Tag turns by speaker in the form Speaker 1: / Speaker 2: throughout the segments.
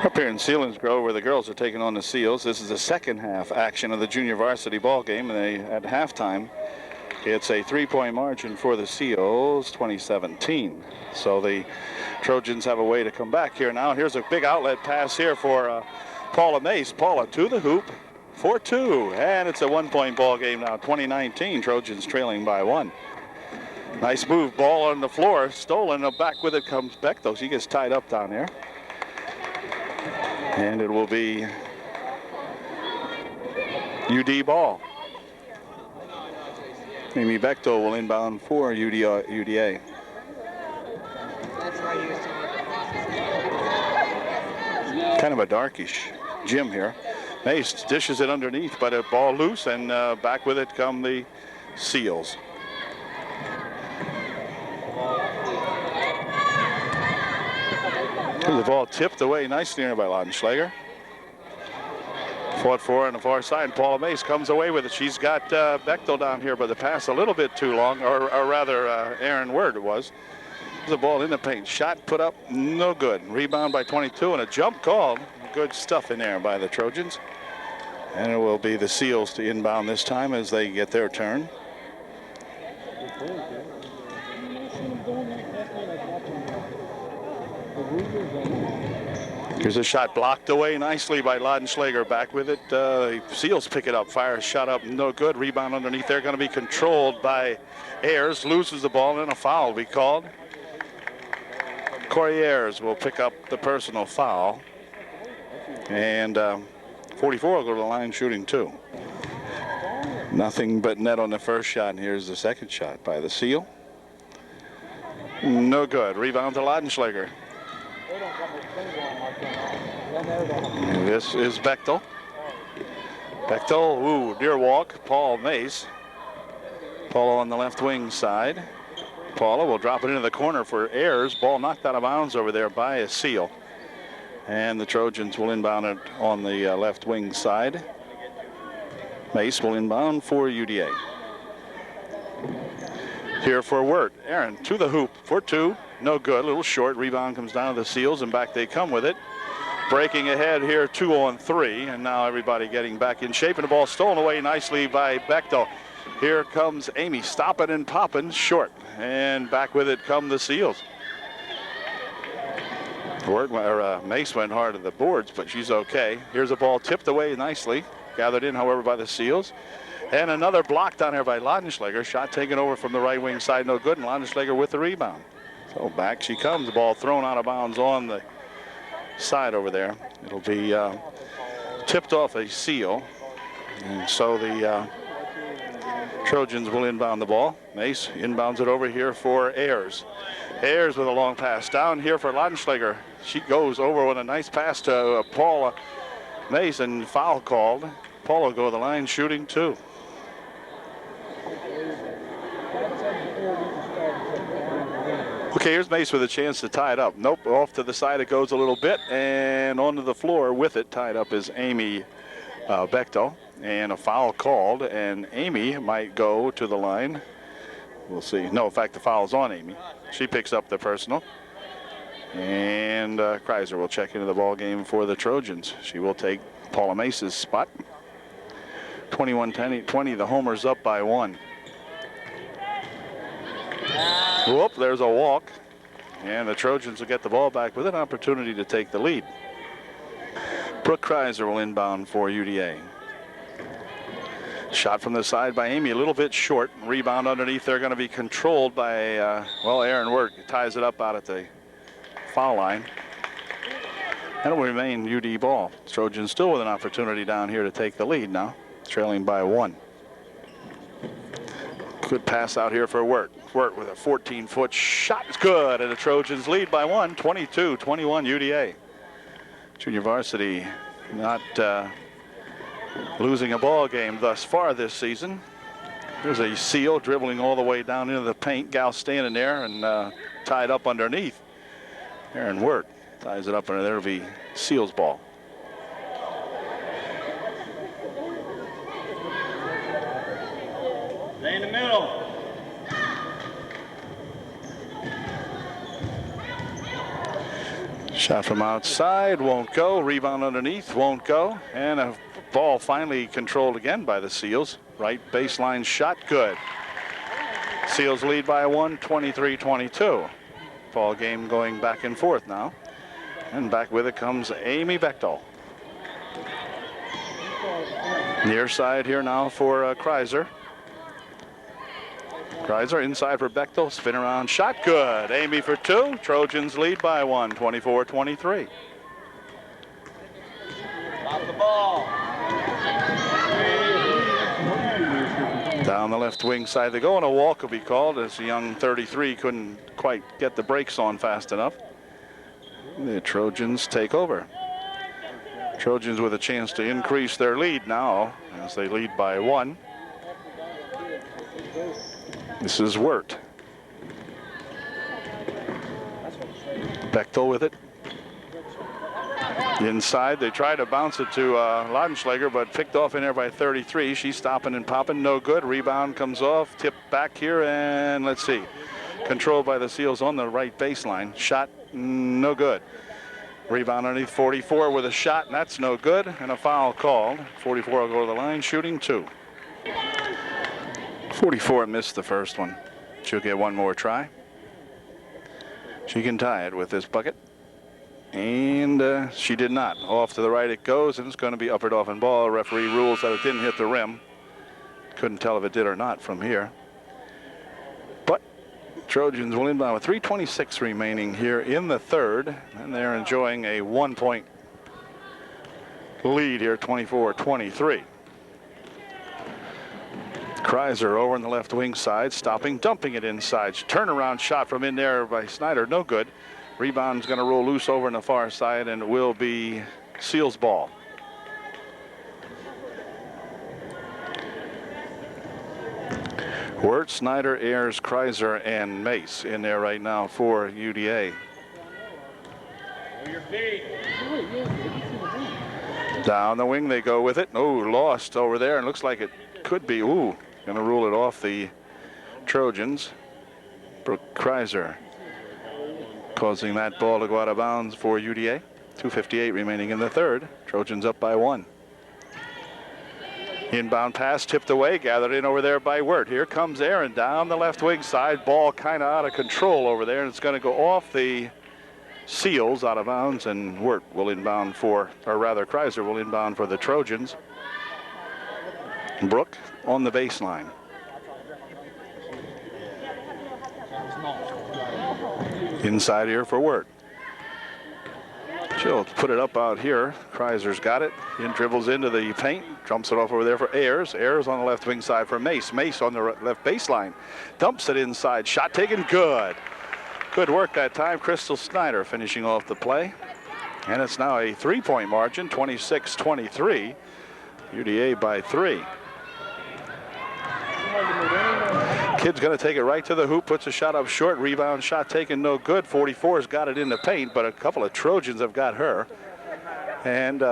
Speaker 1: Up here in Selinsgrove, where the girls are taking on the Seals, this is the second half action of the junior varsity ball game. And at halftime, it's a 3-point margin for the Seals, 2017. So the Trojans have a way to come back here now. Here's a big outlet pass here for Paula Mace. Paula to the hoop for 2, and it's a 1-point ball game now. 2019, Trojans trailing by 1. Nice move, ball on the floor, stolen. Back with it comes Bechtel. She gets tied up down there. And it will be UD ball. Amy Bechtel will inbound for UDA. Kind of a darkish gym here. Mace dishes it underneath, but a ball loose, and back with it come the Seals. The ball tipped away nicely by Laudenschlager. Fought for on the far side. Paula Mace comes away with it. She's got Bechtel down here, but the pass a little bit too long, or rather Aaron Word it was. The ball in the paint. Shot put up, no good. Rebound by 22 and a jump called. Good stuff in there by the Trojans. And it will be the Seals to inbound this time as they get their turn. Here's a shot blocked away nicely by Laudenschlager. Back with it. The Seals pick it up. Fires shot up, no good. Rebound underneath. They're going to be controlled by Ayers. Loses the ball, and a foul will be called. Corey Ayers will pick up the personal foul. And 44 will go to the line shooting 2. Nothing but net on the first shot. And here's the second shot by the Seal. No good. Rebound to Laudenschlager. This is Bechtel. Bechtel, ooh, near walk. Paul Mace. Paula on the left wing side. Paula will drop it into the corner for Ayers. Ball knocked out of bounds over there by a Seal. And the Trojans will inbound it on the left wing side. Mace will inbound for UDA. Here for Wirt. Aaron to the hoop for 2. No good. A little short. Rebound comes down to the Seals, and back they come with it. Breaking ahead here, 2 on 3. And now everybody getting back in shape. And the ball stolen away nicely by Bechtel. Here comes Amy. Stopping and popping. Short. And back with it come the Seals. Mace went hard to the boards, but she's okay. Here's a ball tipped away nicely. Gathered in, however, by the Seals. And another block down here by Laudenschlager. Shot taken over from the right wing side, no good. And Laudenschlager with the rebound. So back she comes. The ball thrown out of bounds on the side over there. It'll be tipped off a Seal. And so the Trojans will inbound the ball. Mace inbounds it over here for Ayers. Ayers with a long pass down here for Laudenschlager. She goes over with a nice pass to Paula Mace, and foul called. Paula go to the line shooting 2. Okay, here's Mace with a chance to tie it up. Nope, off to the side it goes a little bit, and onto the floor with it. Tied up is Amy Bechtel, and a foul called, and Amy might go to the line. We'll see. No, in fact, the foul's on Amy. She picks up the personal. And Kreiser will check into the ball game for the Trojans. She will take Paula Mace's spot. 21-20, the Homers up by 1. Whoop, there's a walk. And the Trojans will get the ball back with an opportunity to take the lead. Brooke Kreiser will inbound for UDA. Shot from the side by Amy, a little bit short. Rebound underneath. They're going to be controlled by, Aaron Wirt ties it up out at the foul line. And it will remain UD ball. Trojans still with an opportunity down here to take the lead now, trailing by 1. Good pass out here for Wirt. Wirt with a 14-foot shot. It's good, and the Trojans lead by 1, 22-21 UDA. Junior varsity not losing a ball game thus far this season. There's a Seal dribbling all the way down into the paint. Gal standing there and tied up underneath. Aaron Wirt ties it up, and there'll be Seals ball.
Speaker 2: Stay in the middle.
Speaker 1: Shot from outside, won't go. Rebound underneath, won't go. And a ball finally controlled again by the Seals. Right baseline shot, good. Seals lead by one, 23-22. Ball game going back and forth now. And back with it comes Amy Bechtel. Near side here now for Kreiser. Kreiser inside for Bechtel. Spin around shot, good. Amy for two. Trojans lead by one, 24-23.
Speaker 2: Stop the ball.
Speaker 1: Down the left wing side they go, and a walk will be called as the young 33 couldn't quite get the brakes on fast enough. The Trojans take over. Trojans with a chance to increase their lead now as they lead by one. This is Wirt. Bechtel with it. Inside, they try to bounce it to Laudenschlager, but picked off in there by 33. She's stopping and popping, no good. Rebound comes off, tipped back here, and let's see. Controlled by the Seals on the right baseline. Shot, no good. Rebound underneath 44 with a shot, and that's no good, and a foul called. 44 will go to the line, shooting two. 44 missed the first one. She'll get one more try. She can tie it with this bucket. And she did not. Off to the right it goes, and it's going to be upper Dauphin ball. Referee rules that it didn't hit the rim. Couldn't tell if it did or not from here. But Trojans will inbound with 3:26 remaining here in the third, and they're enjoying a 1-point lead here, 24-23. Kreiser over on the left wing side, stopping, dumping it inside. Turnaround shot from in there by Snyder, no good. Rebound's going to roll loose over on the far side, and it will be Seals ball. Wirt, Snyder, Ayers, Kreiser, and Mace in there right now for UDA. Down the wing they go with it. Oh, lost over there, and looks like it could be. Ooh, going to rule it off the Trojans. Brooke Kreiser causing that ball to go out of bounds for UDA. 2:58 remaining in the third. Trojans up by one. Inbound pass tipped away, gathered in over there by Wirt. Here comes Aaron down the left wing side. Ball kind of out of control over there, and it's going to go off the Seals out of bounds, and Wirt will inbound for, or rather Kreiser will inbound for the Trojans. Brooke on the baseline. Inside here for Wirt. She'll put it up out here. Kreiser's got it. He dribbles into the paint. Jumps it off over there for Ayers. Ayers on the left wing side for Mace. Mace on the left baseline. Dumps it inside. Shot taken, good. Good work that time. Crystal Snyder finishing off the play. And it's now a 3-point margin, 26-23. UDA by 3. Kid's going to take it right to the hoop, puts a shot up short, rebound, shot taken, no good. 44's got it in the paint, but a couple of Trojans have got her. And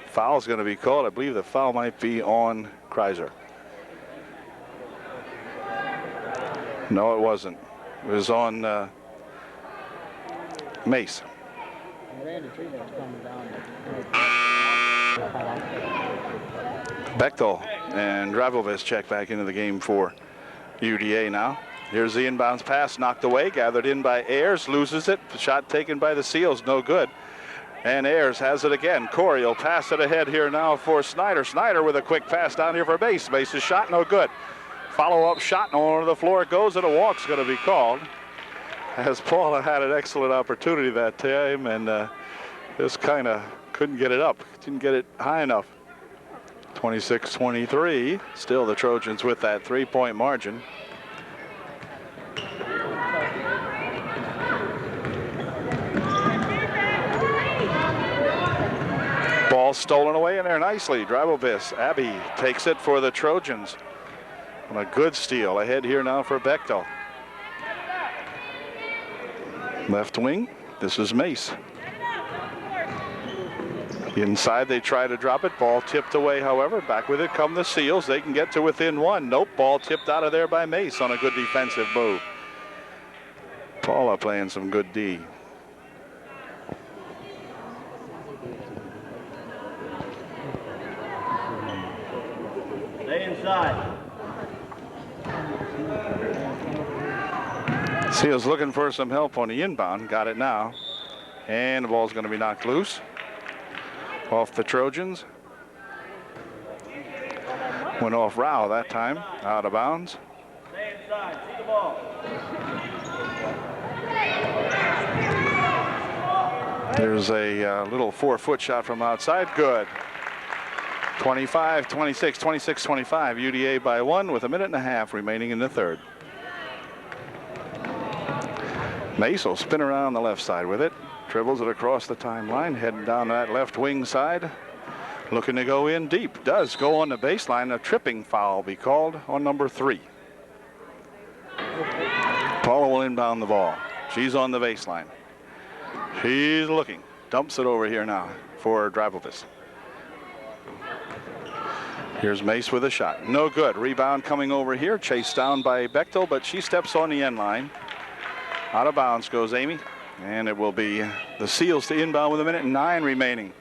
Speaker 1: foul's going to be called. I believe the foul might be on Kreiser. No, it wasn't. It was on Mace. Bechtel and Dragovic check back into the game for UDA now. Here's the inbounds pass, knocked away, gathered in by Ayers, loses it. Shot taken by the Seals, no good. And Ayers has it again. Corey will pass it ahead here now for Snyder. Snyder with a quick pass down here for Mace. Mace's shot, no good. Follow-up shot, and over the floor it goes, and a walk's going to be called. As Paula had an excellent opportunity that time, and just kind of couldn't get it up. Didn't get it high enough. 26-23. Still the Trojans with that 3-point margin. Ball stolen away in there nicely. Dragovic. Abby takes it for the Trojans. And a good steal ahead here now for Bechtel. Left wing. This is Mace. Inside, they try to drop it. Ball tipped away, however. Back with it come the Seals. They can get to within one. Nope, ball tipped out of there by Mace on a good defensive move. Paula playing some good D. Seals looking for some help on the inbound. Got it now. And the ball's going to be knocked loose off the Trojans. Went off Rao that time, out of bounds.
Speaker 2: Stay inside. See the ball.
Speaker 1: There's a little 4-foot shot from outside. Good. 25-26, 26-25. UDA by 1 with 1.5 minutes remaining in the third. Mace will spin around the left side with it. Dribbles it across the timeline, heading down that left wing side. Looking to go in deep. Does go on the baseline. A tripping foul will be called on number 3. Paula will inbound the ball. She's on the baseline. She's looking. Dumps it over here now for Dribelvis. Here's Mace with a shot. No good. Rebound coming over here. Chased down by Bechtel, but she steps on the end line. Out of bounds goes Amy. And it will be the Seals to inbound with 1.9 minutes remaining.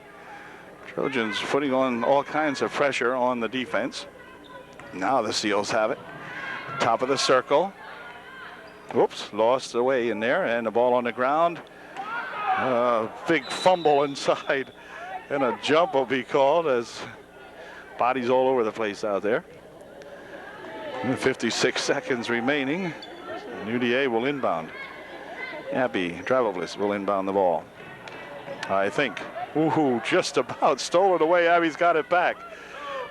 Speaker 1: Trojans putting on all kinds of pressure on the defense. Now the Seals have it. Top of the circle. Whoops, lost away in there, and the ball on the ground. Big fumble inside, and a jump will be called as bodies all over the place out there. 56 seconds remaining. And UDA will inbound. Abby Dribelvis will inbound the ball, I think. Ooh, just about stole it away. Abby's got it back.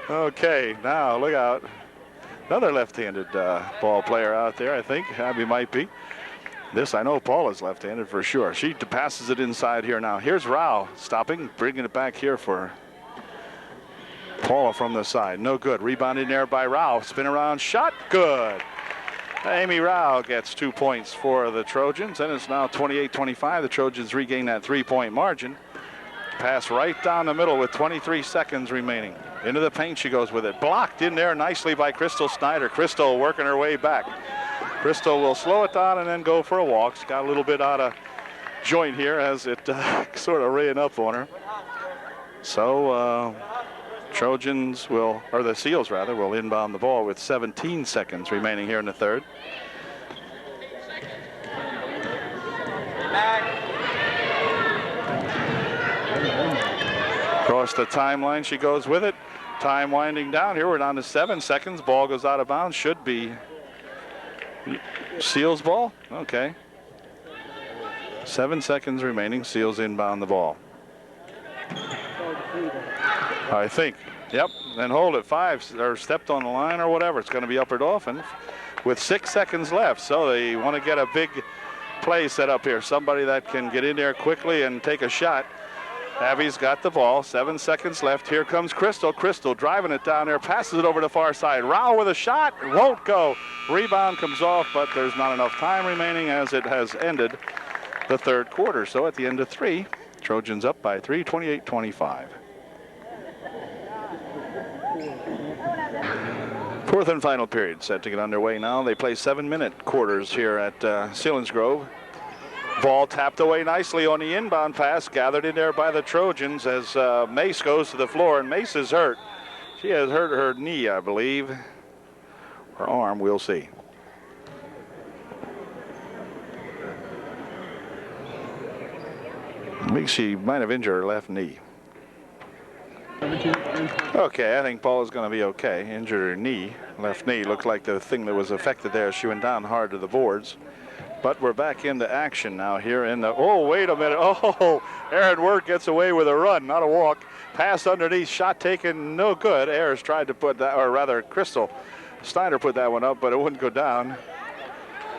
Speaker 1: Okay, now look out. Another left-handed ball player out there, I think. Abby might be. This, I know Paula's left-handed for sure. She passes it inside here now. Here's Rao stopping, bringing it back here for Paula from the side. No good. Rebounded there by Rao. Spin around, shot, good. Amy Rao gets 2 points for the Trojans, and it's now 28-25. The Trojans regain that 3-point margin. Pass right down the middle with 23 seconds remaining. Into the paint she goes with it. Blocked in there nicely by Crystal Snyder. Crystal working her way back. Crystal will slow it down and then go for a walk. She's got a little bit out of joint here as it sort of ran up on her. So Trojans will, or the Seals rather, will inbound the ball with 17 seconds remaining here in the third. Across the timeline she goes with it. Time winding down here. We're down to 7 seconds. Ball goes out of bounds. Should be Seals ball. Okay. 7 seconds remaining. Seals inbound the ball. I think. Yep. And hold it. 5 or stepped on the line or whatever. It's going to be Upper Dauphin with 6 seconds left. So they want to get a big play set up here. Somebody that can get in there quickly and take a shot. Abby's got the ball. 7 seconds left. Here comes Crystal. Crystal driving it down there. Passes it over the far side. Rao with a shot. It won't go. Rebound comes off, but there's not enough time remaining as it has ended the third quarter. So at the end of 3, Trojans up by 3, 28-25. Fourth and final period set to get underway now. They play 7-minute quarters here at Selinsgrove. Ball tapped away nicely on the inbound pass, gathered in there by the Trojans as Mace goes to the floor, and Mace is hurt. She has hurt her knee, I believe. Her arm, we'll see. I think she might have injured her left knee. Okay, I think Paula's going to be okay. Injured her knee, left knee. Looked like the thing that was affected there. She went down hard to the boards. But we're back into action now here in the, oh, wait a minute. Oh, Aaron Wirt gets away with a run, not a walk. Pass underneath, shot taken, no good. Ayers tried to put that, or rather Crystal Snyder put that one up, but it wouldn't go down.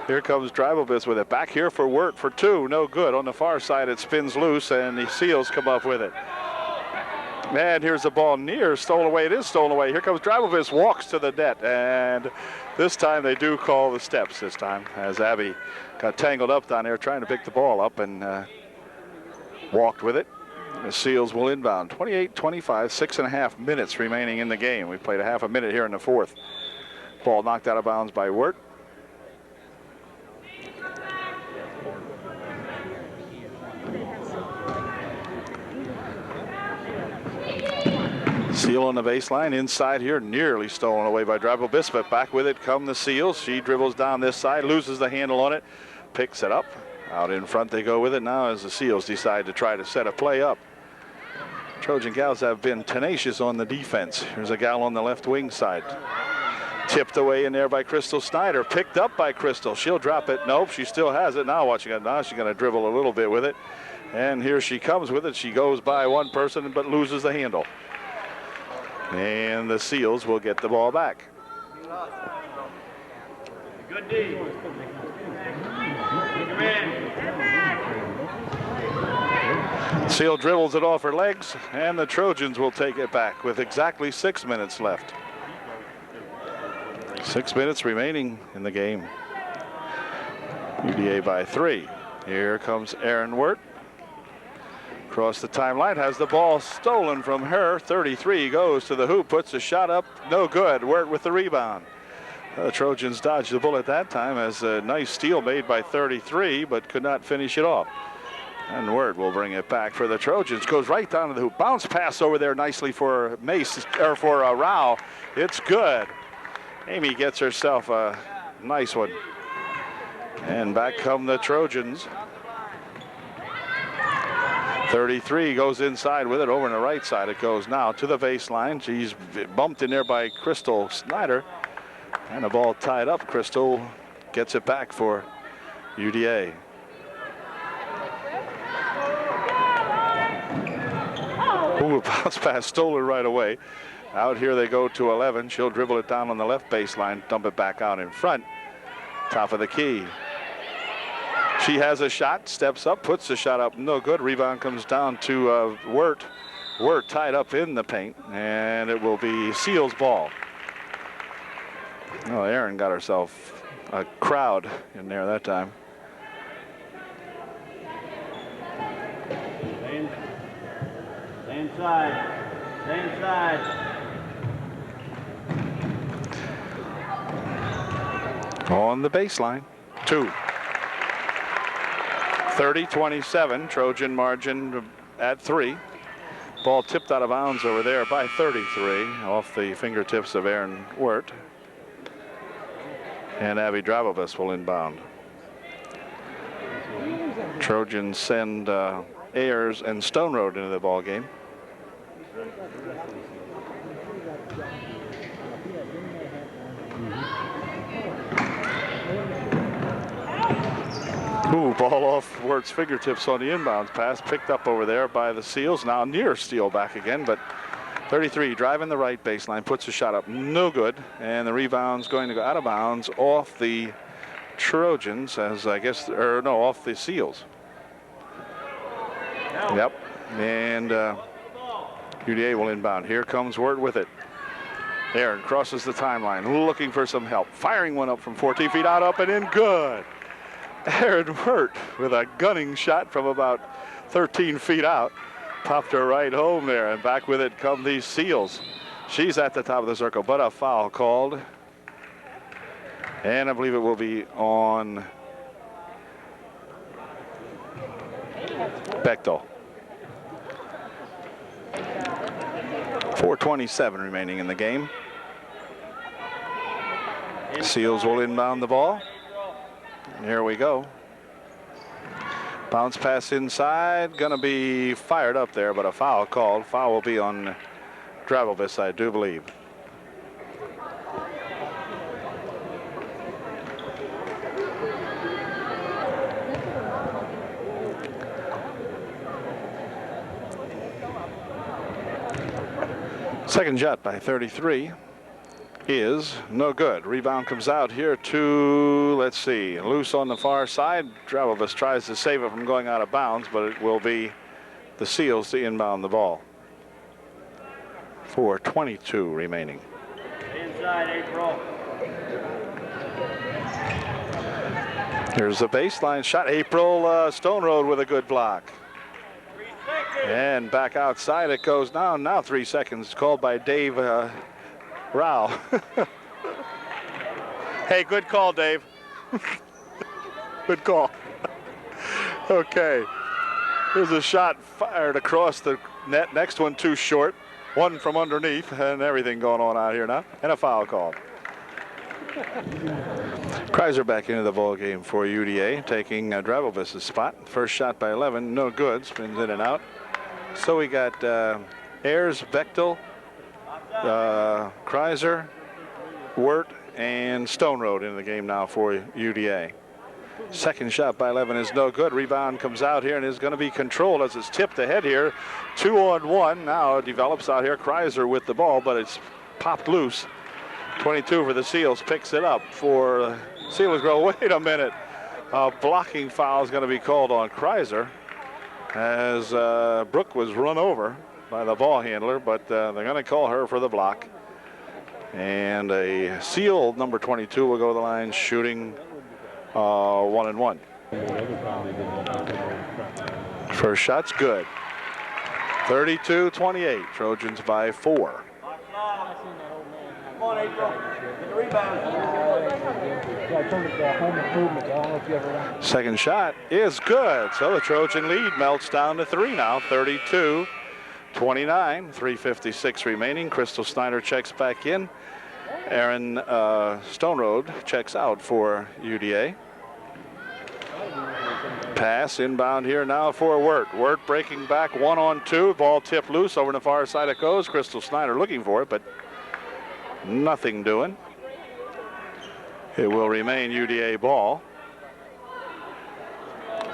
Speaker 1: Here comes Dribelvis with it. Back here for Wirt for 2, no good. On the far side, it spins loose, and the Seals come up with it. And here's the ball near, stolen away. It is stolen away. Here comes Dribelvis, walks to the net, and this time they do call the steps this time as Abby got tangled up down there trying to pick the ball up and walked with it. The Seals will inbound. 28-25, 6.5 minutes remaining in the game. We've played a half a minute here in the fourth. Ball knocked out of bounds by Wirt. Seal on the baseline, inside here, nearly stolen away by Dribelvis, but back with it come the Seals. She dribbles down this side, loses the handle on it. picks it up. Out in front they go with it now as the Seals decide to try to set a play up. Trojan gals have been tenacious on the defense. Here's a gal on the left wing side. Tipped away in there by Crystal Snyder. Picked up by Crystal. She'll drop it. Nope, she still has it. Now watching it. Now she's going to dribble a little bit with it. And here she comes with it. She goes by one person but loses the handle. And the Seals will get the ball back.
Speaker 2: Good D. Come in.
Speaker 1: Seal dribbles it off her legs, and the Trojans will take it back with exactly 6 minutes left. 6 minutes remaining in the game. UDA by 3. Here comes Erin Wirt. Across the timeline, has the ball stolen from her. 33 goes to the hoop, puts a shot up, no good. Wirt with the rebound. The Trojans dodged the bullet that time as a nice steal made by 33, but could not finish it off. And Wirt will bring it back for the Trojans. Goes right down to the hoop. Bounce pass over there nicely for Mace, or for Rao. It's good. Amy gets herself a nice one. And back come the Trojans. 33 goes inside with it. Over on the right side it goes now to the baseline. She's bumped in there by Crystal Snyder. And the ball tied up. Crystal gets it back for UDA. Ooh, bounce pass stolen right away. Out here they go to 11. She'll dribble it down on the left baseline, dump it back out in front. Top of the key. She has a shot, steps up, puts the shot up, no good. Rebound comes down to Wirt. Wirt tied up in the paint, and it will be Seals' ball. Oh, Erin got herself a crowd in there that time.
Speaker 2: Stay inside. Stay inside.
Speaker 1: On the baseline, 2. 30-27, Trojan margin at 3. Ball tipped out of bounds over there by 33 off the fingertips of Erin Wirt. And Abby Drabovas will inbound. Trojans send Ayers and Stone Road into the ball game. Ooh, ball off Wirt's fingertips on the inbounds pass, picked up over there by the Seals. Now near steal back again, but 33 driving the right baseline, puts a shot up, no good, and the rebound's going to go out of bounds off the Trojans, as I guess, or no, off the Seals. Yep, and UDA will inbound. Here comes Wirt with it. Erin crosses the timeline, looking for some help, firing one up from 14 feet out, up and in, good. Erin Wirt with a gunning shot from about 13 feet out. Popped her right home there, and back with it come these Seals. She's at the top of the circle, but a foul called. And I believe it will be on Bechtel. 4:27 remaining in the game. Seals will inbound the ball. Here we go. Bounce pass inside, gonna be fired up there, but a foul called. Foul will be on Drabovas, I do believe. Second shot by 33 is no good. Rebound comes out here to, let's see, loose on the far side. Drabovas tries to save it from going out of bounds, but it will be the Seals to inbound the ball. 4:22 remaining.
Speaker 2: Inside, April.
Speaker 1: Here's the baseline shot. April Stone Road with a good block.
Speaker 2: 3 seconds.
Speaker 1: And back outside it goes now. Now 3 seconds called by Dave Rao. Hey, good call, Dave. Good call. Okay. There's a shot fired across the net. Next one too short. One from underneath, and everything going on out here now. And a foul call. Kreiser back into the ball game for UDA, taking Drabovis's spot. First shot by 11, no good, spins in and out. So we got Ayers, Bechtel, Kreiser, Wirt, and Stone Road in the game now for UDA. Second shot by 11 is no good. Rebound comes out here and is going to be controlled as it's tipped ahead here. 2-on-1. Now it develops out here. Kreiser with the ball, but it's popped loose. 22 for the Seals. Picks it up for Selinsgrove. Wait a minute. A blocking foul is going to be called on Kreiser as Brooke was run over by the ball handler, but they're going to call her for the block. And a Seal, number 22, will go to the line shooting 1-and-1. First shot's good. 32-28. Trojans by 4.
Speaker 2: Come on, April. Get the rebound.
Speaker 1: Second shot is good. So the Trojan lead melts down to 3 now. 32-29. 3:56 remaining. Crystal Snyder checks back in. Aaron Stone Road checks out for UDA. Pass inbound here now for Wirt. Wirt breaking back 1-on-2. Ball tipped loose over the far side it goes. Crystal Snyder looking for it, but nothing doing. It will remain UDA ball.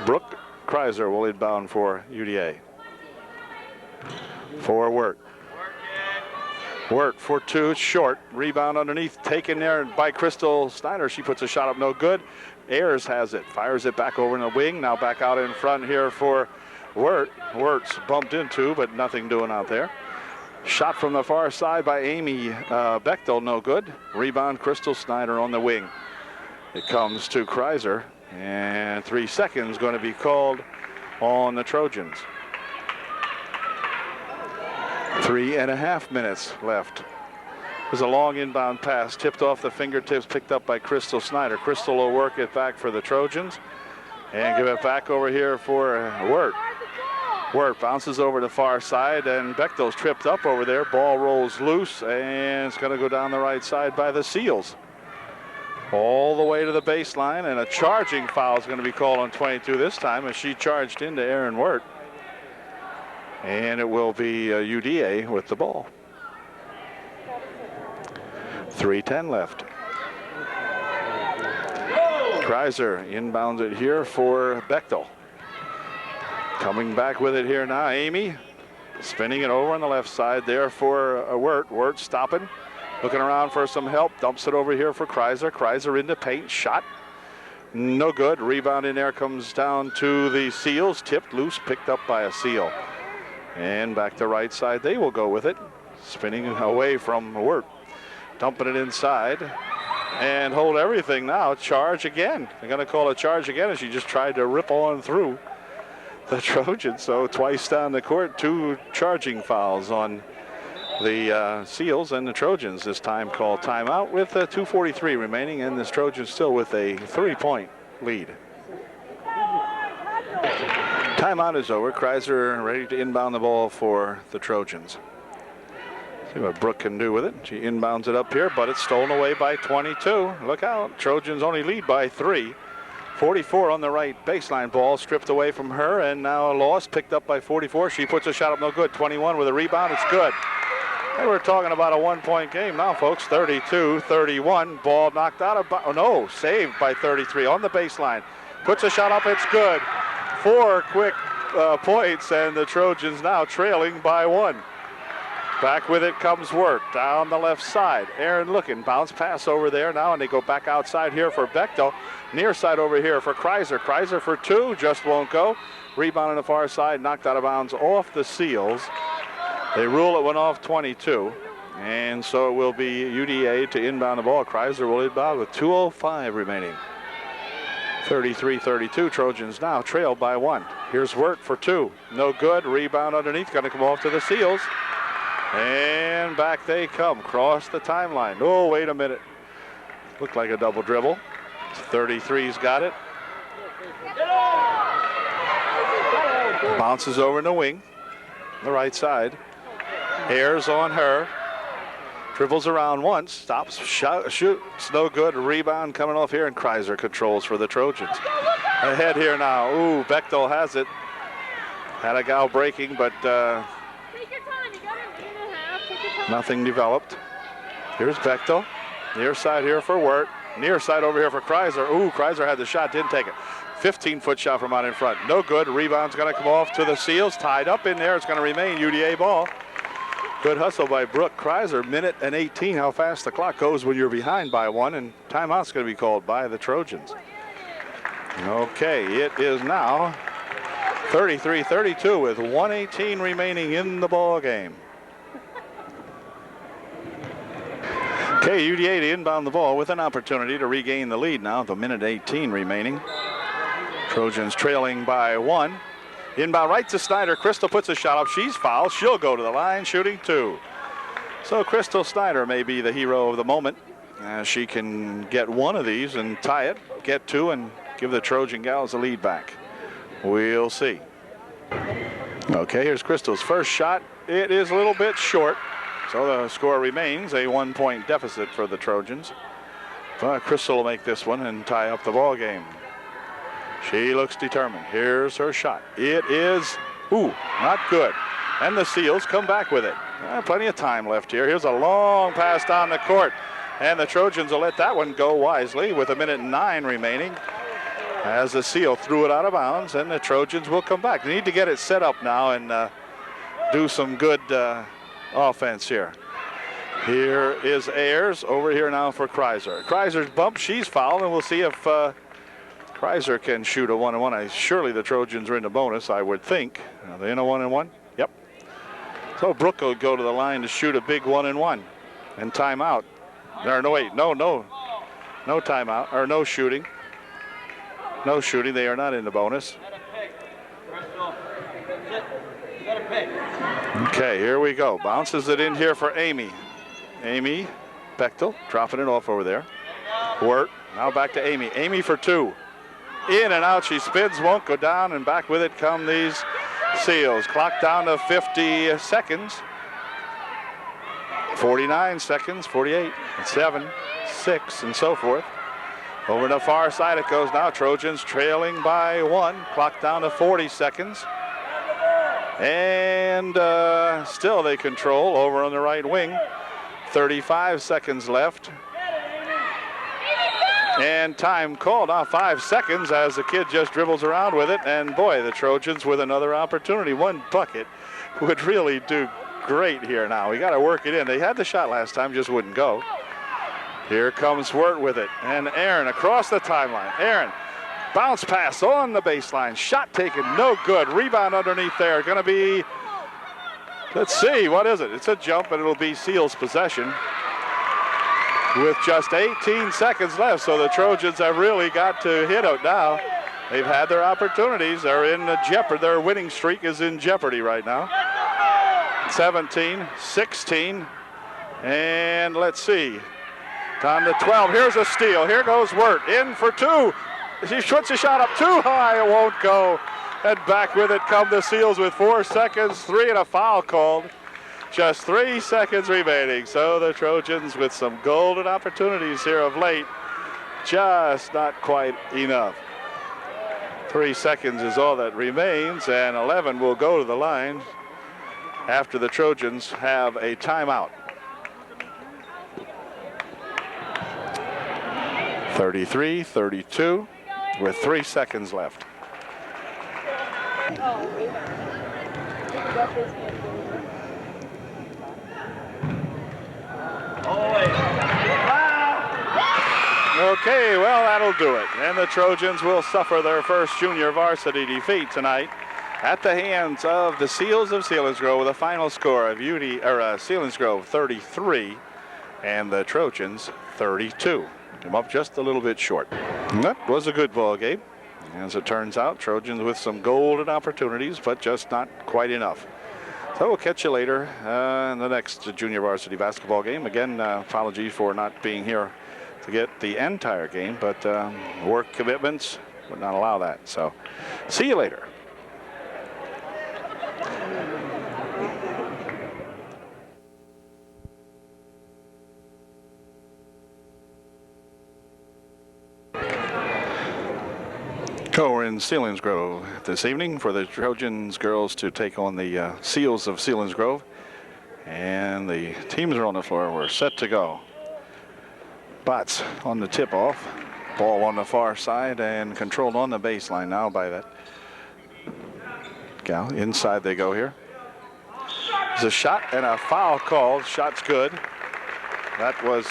Speaker 1: Brooke Kreiser will inbound for UDA. For Wirt. Wirt for 2, short. Rebound underneath, taken there by Crystal Snyder. She puts a shot up, no good. Ayers has it, fires it back over in the wing. Now back out in front here for Wirt. Wirt's bumped into, but nothing doing out there. Shot from the far side by Amy Bechtel, no good. Rebound, Crystal Snyder on the wing. It comes to Kreiser, and 3 seconds going to be called on the Trojans. 3.5 minutes left. There's a long inbound pass, tipped off the fingertips, picked up by Crystal Snyder. Crystal will work it back for the Trojans and give it back over here for Wirt. Wirt bounces over the far side, and Bechtel's tripped up over there. Ball rolls loose, and it's going to go down the right side by the Seals. All the way to the baseline, and a charging foul is going to be called on 22 this time as she charged into Aaron Wirt. And it will be UDA with the ball. 3:10 left. Kreiser inbounds it here for Bechtel. Coming back with it here now, Amy. Spinning it over on the left side there for Wirt. Wirt stopping, looking around for some help. Dumps it over here for Kreiser. Kreiser into paint, shot. No good. Rebound in there comes down to the Seals. Tipped loose, picked up by a Seal. And back to right side, they will go with it. Spinning away from Wirt. Dumping it inside. And hold everything now. Charge again. They're going to call a charge again as she just tried to rip on through the Trojans. So twice down the court, 2 charging fouls on the Seals and the Trojans. This time called timeout with 2:43 remaining, and this Trojans still with a 3-point lead. Timeout is over. Kreiser ready to inbound the ball for the Trojans. See what Brooke can do with it. She inbounds it up here, but it's stolen away by 22. Look out. Trojans only lead by 3. 44 on the right baseline. Ball stripped away from her, and now a loss picked up by 44. She puts a shot up, no good. 21 with a rebound. It's good. And we're talking about a 1-point game now, folks. 32-31. Ball knocked out of, no, saved by 33 on the baseline. Puts a shot up. It's good. 4 quick points, and the Trojans now trailing by 1. Back with it comes Wirt down the left side. Aaron looking, bounce pass over there now, and they go back outside here for Bechtel. Near side over here for Kreiser. Kreiser for 2, just won't go. Rebound on the far side, knocked out of bounds off the Seals. They rule it went off 22, and so it will be UDA to inbound the ball. Kreiser will inbound with 2:05 remaining. 33-32, Trojans now trail by 1. Here's Wirt for 2, no good. Rebound underneath, going to come off to the Seals. And back they come, cross the timeline. Oh, wait a minute. Looked like a double dribble. 33's got it. Bounces over in the wing, the right side. Ayers on her. Dribbles around once, stops, shoots, no good. Rebound coming off here, and Kreiser controls for the Trojans. Ahead here now. Ooh, Bechtel has it. Had a gal breaking, but
Speaker 2: Take your time. You got a minute and a half. Take your time.
Speaker 1: nothing developed. Here's Bechtel. Near side here for Wirt. Near side over here for Kreiser. Ooh, Kreiser had the shot, didn't take it. 15-foot shot from out in front. No good. Rebound's going to come off to the Seals. Tied up in there. It's going to remain UDA ball. Good hustle by Brooke Kreiser. Minute and 18. How fast the clock goes when you're behind by one. And timeout's going to be called by the Trojans. Okay, it is now 33-32 with 1:18 remaining in the ball game. Okay, UDA to inbound the ball with an opportunity to regain the lead now. The minute 18 remaining. Trojans trailing by one. Inbound right to Snyder. Crystal puts a shot up. She's fouled. She'll go to the line, shooting two. So Crystal Snyder may be the hero of the moment. She can get one of these and tie it, get two, and give the Trojan gals the lead back. We'll see. Okay, here's Crystal's first shot. It is a little bit short. So the score remains a 1-point deficit for the Trojans. But Crystal will make this one and tie up the ball game. She looks determined. Here's her shot. It is, not good. And the Seals come back with it. Plenty of time left here. Here's a long pass down the court. And the Trojans will let that one go wisely with 1:09 remaining. As the Seal threw it out of bounds, and the Trojans will come back. They need to get it set up now and do some good offense here. Here is Ayers over here now for Kreiser. Kreiser's bumped. She's fouled, and we'll see if Kreiser can shoot a 1-and-1. Surely the Trojans are in the bonus, I would think. Are they in a 1-and-1? Yep. So Brooke will go to the line to shoot a big 1-and-1. And timeout. No, wait. No timeout, or no shooting. No shooting. They are not in the bonus. Okay, here we go. Bounces it in here for Amy. Amy Bechtel dropping it off over there. Wirt. Now back to Amy. Amy for two. In and out. She spins, won't go down, and back with it come these Seals. Clock down to 50 seconds. 49 seconds, 48, 7, 6, and so forth. Over the far side it goes now. Trojans trailing by one. Clock down to 40 seconds. And still they control over on the right wing. 35 seconds left. And time called off 5 seconds as the kid just dribbles around with it. And boy, the Trojans with another opportunity. One bucket would really do great here now. We got to work it in. They had the shot last time, just wouldn't go. Here comes Wirt with it. And Aaron across the timeline. Aaron, bounce pass on the baseline. Shot taken, no good. Rebound underneath there. Going to be, let's see, what is it? It's a jump, and it'll be Seals' possession with just 18 seconds left. So the Trojans have really got to hit it now. They've had their opportunities. They're in jeopardy. Their winning streak is in jeopardy right now. 17, 16, and let's see. Down to 12. Here's a steal. Here goes Wirt. In for two. She puts a shot up too high. It won't go. And back with it come the Seals with 4 seconds. 3 and a foul called. Just 3 seconds remaining. So the Trojans with some golden opportunities here of late. Just not quite enough. 3 seconds is all that remains, and 11 will go to the line after the Trojans have a timeout. 33-32 with 3 seconds left. Okay, well, that'll do it. And the Trojans will suffer their first junior varsity defeat tonight at the hands of the Seals of Selinsgrove with a final score of Selinsgrove 33 and the Trojans 32. Come up just a little bit short. And that was a good ball game. As it turns out, Trojans with some golden opportunities, but just not quite enough. So we'll catch you later in the next junior varsity basketball game. Again, apology for not being here to get the entire game, but work commitments would not allow that. So see you later. So we're in Selinsgrove this evening for the Trojans girls to take on the Seals of Selinsgrove. And the teams are on the floor. We're set to go. Bots on the tip-off. Ball on the far side and controlled on the baseline now by that gal. Inside they go here. There's a shot and a foul called. Shot's good. That was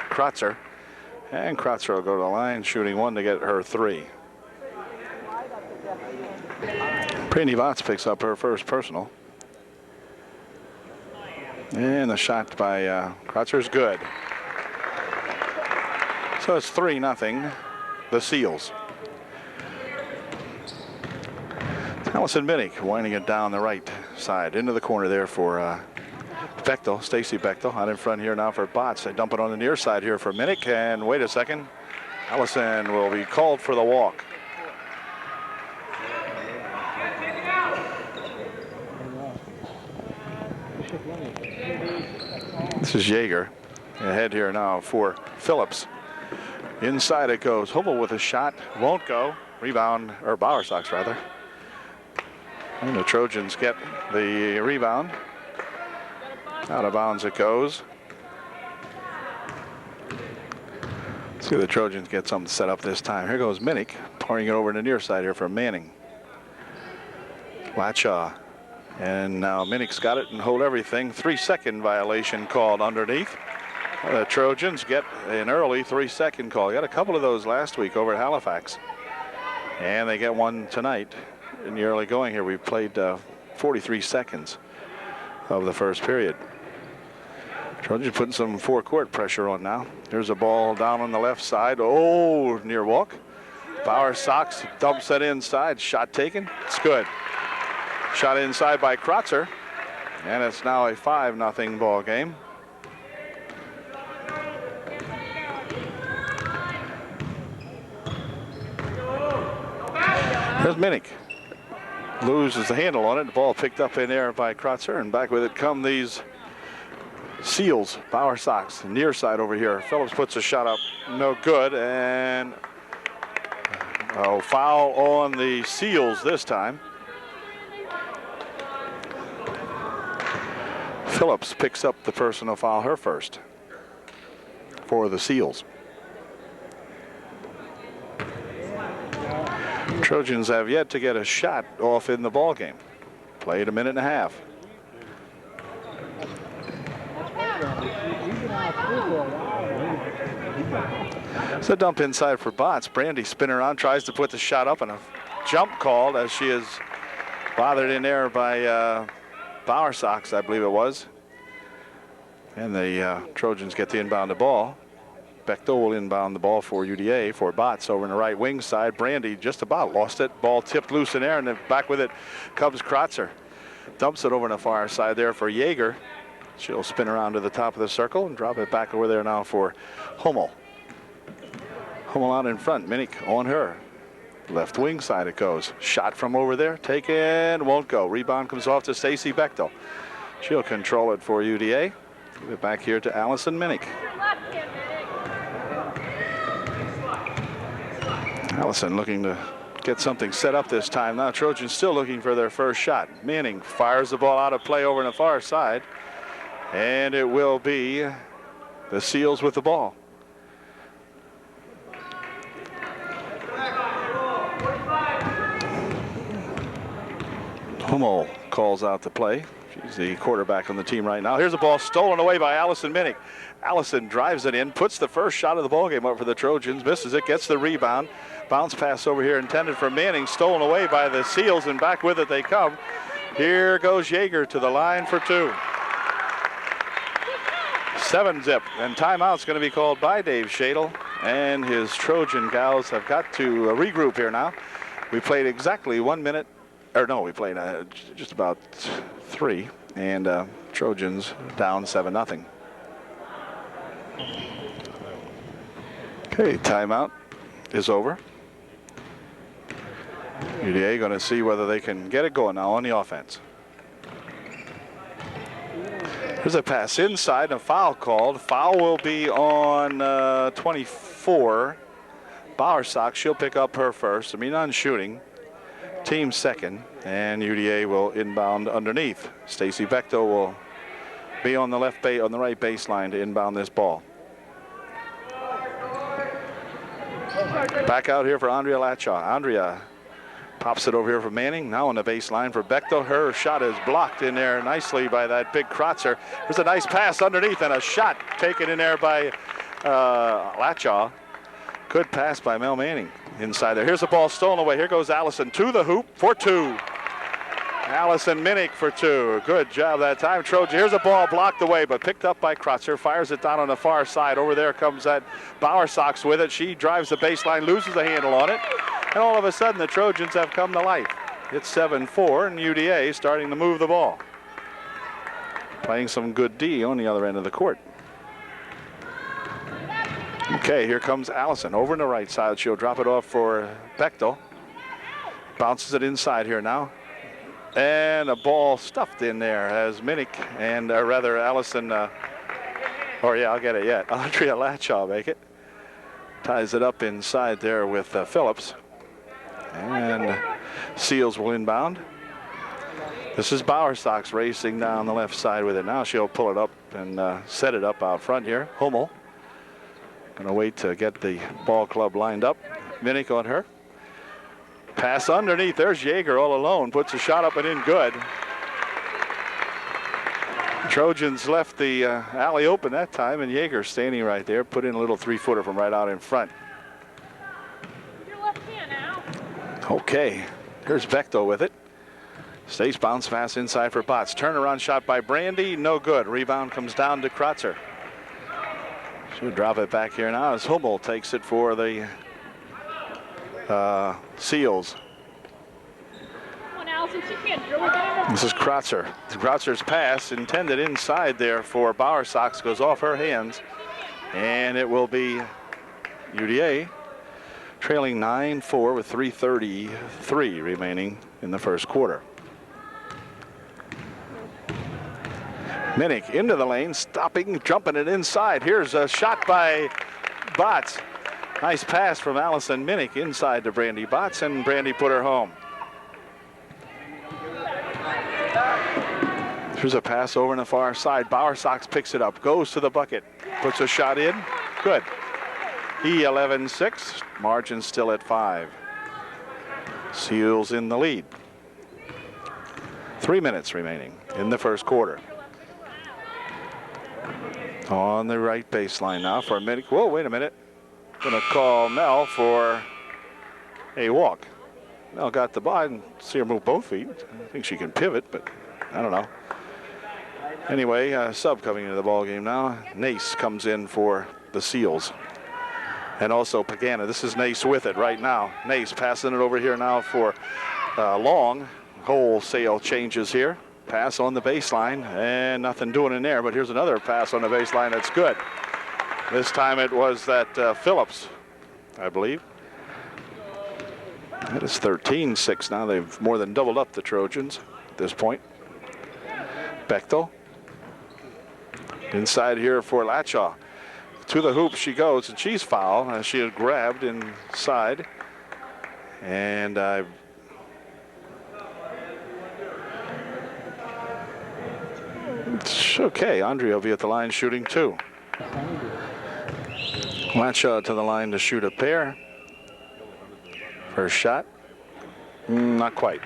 Speaker 1: Kratzer. And Kratzer will go to the line, shooting one to get her 3. Brandy Bots picks up her first personal. And the shot by Kratzer is good. So it's 3-0, the Seals. Allison Minnick winding it down the right side into the corner there for Bechtel, Stacy Bechtel, out in front here now for Bots. They dump it on the near side here for Minnick, and wait a second, Allison will be called for the walk. This is Yeager ahead here now for Phillips. Inside it goes. Hummel with a shot, won't go. Rebound, or Bauer Sox rather. And the Trojans get the rebound. Out of bounds it goes. Let's see if the Trojans get something set up this time. Here goes Minnick, pouring it over to the near side here for Manning. Latshaw. And now Minnick's got it and hold everything. 3-second violation called underneath. The Trojans get an early 3-second call. Got a couple of those last week over at Halifax. And they get one tonight in the early going here. We played 43 seconds of the first period. Trojans putting some forecourt pressure on now. Here's a ball down on the left side. Oh, near walk. Bauer Sox dumps it inside. Shot taken. It's good. Shot inside by Kratzer. And it's now a 5-0 ball game. Here's Minnick. Loses the handle on it. The ball picked up in there by Kratzer, and back with it come these Seals. Bauer Sox, near side over here. Phillips puts a shot up, no good, and foul on the Seals this time. Phillips picks up the personal foul, her first, for the Seals. Trojans have yet to get a shot off in the ball game. Played a minute and a half. It's a dump inside for Bots. Brandy spinning around, tries to put the shot up, and a jump called as she is bothered in there by Bauer Sox, I believe it was. And the Trojans get the inbound the ball. Bechtel will inbound the ball for UDA for Bots over in the right wing side. Brandy just about lost it. Ball tipped loose in there, and then back with it comes Kratzer. Dumps it over on the far side there for Yeager. She'll spin around to the top of the circle and drop it back over there now for Hummel. Hummel out in front. Minnick on her. Left wing side it goes. Shot from over there. Taken. Won't go. Rebound comes off to Stacy Bechtel. She'll control it for UDA. Give it back here to Allison Minnick. Allison looking to get something set up this time. Now Trojans still looking for their first shot. Manning fires the ball out of play over on the far side. And it will be the Seals with the ball. Hummel calls out the play. She's the quarterback on the team right now. Here's a ball stolen away by Allison Minnick. Allison drives it in, puts the first shot of the ball game up for the Trojans, misses it, gets the rebound. Bounce pass over here intended for Manning, stolen away by the Seals, and back with it they come. Here goes Yeager to the line for 2. 7-zip, and timeout's going to be called by Dave Shadle, and his Trojan gals have got to regroup here now. We played exactly 1 minute, or no, we played just about 3, and Trojans down 7-0. Okay, timeout is over. UDA going to see whether they can get it going now on the offense. There's a pass inside, and a foul called. Foul will be on 24. Bowersox, she'll pick up her first. I mean, on shooting. Team second. And UDA will inbound underneath. Stacy Bechtel will be on the right baseline to inbound this ball. Back out here for Andrea Latshaw. Andrea pops it over here for Manning. Now on the baseline for Bechtel. Her shot is blocked in there nicely by that big Kratzer. There's a nice pass underneath and a shot taken in there by Latshaw. Good pass by Mel Manning inside there. Here's the ball stolen away. Here goes Allison to the hoop for two. Allison Minnick for two. Good job that time, Trojan. Here's a ball blocked away, but picked up by Kratzer. Fires it down on the far side. Over there comes that Bowersox with it. She drives the baseline, loses the handle on it. And all of a sudden, the Trojans have come to life. It's 7-4, and UDA starting to move the ball. Playing some good D on the other end of the court. Okay, here comes Allison over on the right side. She'll drop it off for Bechtel. Bounces it inside here now. And a ball stuffed in there as Minnick and rather Allison, I'll get it yet. Andrea Latshaw make it. Ties it up inside there with Phillips. And Seals will inbound. This is Bowersox racing down the left side with it. Now she'll pull it up and set it up out front here. Hummel gonna wait to get the ball club lined up. Minnick on her. Pass underneath. There's Yeager all alone. Puts a shot up and in good. Trojans left the alley open that time, and Yeager standing right there. Put in a little three-footer from right out in front.
Speaker 3: Your left hand now.
Speaker 1: Okay. Here's Bechtel with it. Stays bounce pass inside for Botts. Turnaround shot by Brandy. No good. Rebound comes down to Kratzer. She'll drop it back here now as Hummel takes it for the Seals. This is Kratzer. Kratzer's pass intended inside there for Bowersox goes off her hands, and it will be UDA trailing 9-4 with 3:33 remaining in the first quarter. Minnick into the lane, stopping, jumping it inside. Here's a shot by Botts. Nice pass from Allison Minnick inside to Brandy Botts, and Brandy put her home. Here's a pass over on the far side. Bowersox picks it up, goes to the bucket, puts a shot in. Good. E11-6, margin still at 5. Seals in the lead. 3 minutes remaining in the first quarter. On the right baseline now for a minute. Whoa, wait a minute. Gonna call Mel for a walk. Mel got the ball and see her move both feet. I think she can pivot, but I don't know. Anyway, sub coming into the ball game now. Nace comes in for the Seals. And also Pagana. This is Nace with it right now. Nace passing it over here now for Long. Wholesale changes here. Pass on the baseline, and nothing doing in there, but here's another pass on the baseline that's good. This time it was that Phillips, I believe. That is 13-6 now. They've more than doubled up the Trojans at this point. Bechtel. Inside here for Latshaw. To the hoop she goes, and she's fouled as she had grabbed inside. And it's okay. Andrea will be at the line shooting two. Latshaw to the line to shoot a pair. First shot. Not quite.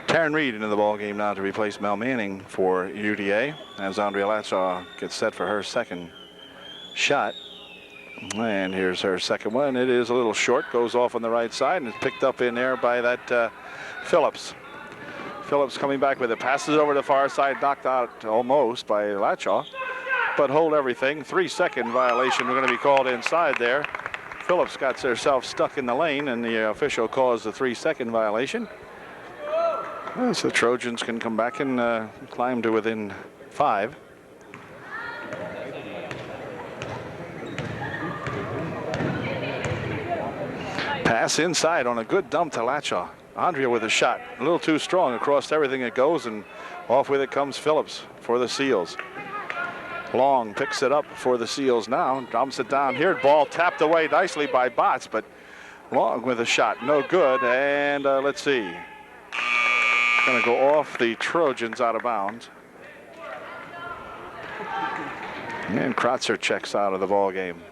Speaker 1: Taryn Reed into the ball game now to replace Mel Manning for UDA as Andrea Latshaw gets set for her second shot. And here's her second one. It is a little short, goes off on the right side, and it's picked up in there by that Phillips. Phillips coming back with it, passes over the far side, knocked out almost by Latshaw, but hold everything. 3-second violation. We're going to be called inside there. Phillips got herself stuck in the lane, and the official calls the 3-second violation. So the Trojans can come back and climb to within 5. Pass inside on a good dump to Latshaw. Andrea with a shot, a little too strong across everything it goes, and off with it comes Phillips for the Seals. Long picks it up for the Seals now. Dumps it down here. Ball tapped away nicely by Botts, but Long with a shot. No good. And let's see. Going to go off the Trojans out of bounds. And Kratzer checks out of the ball game.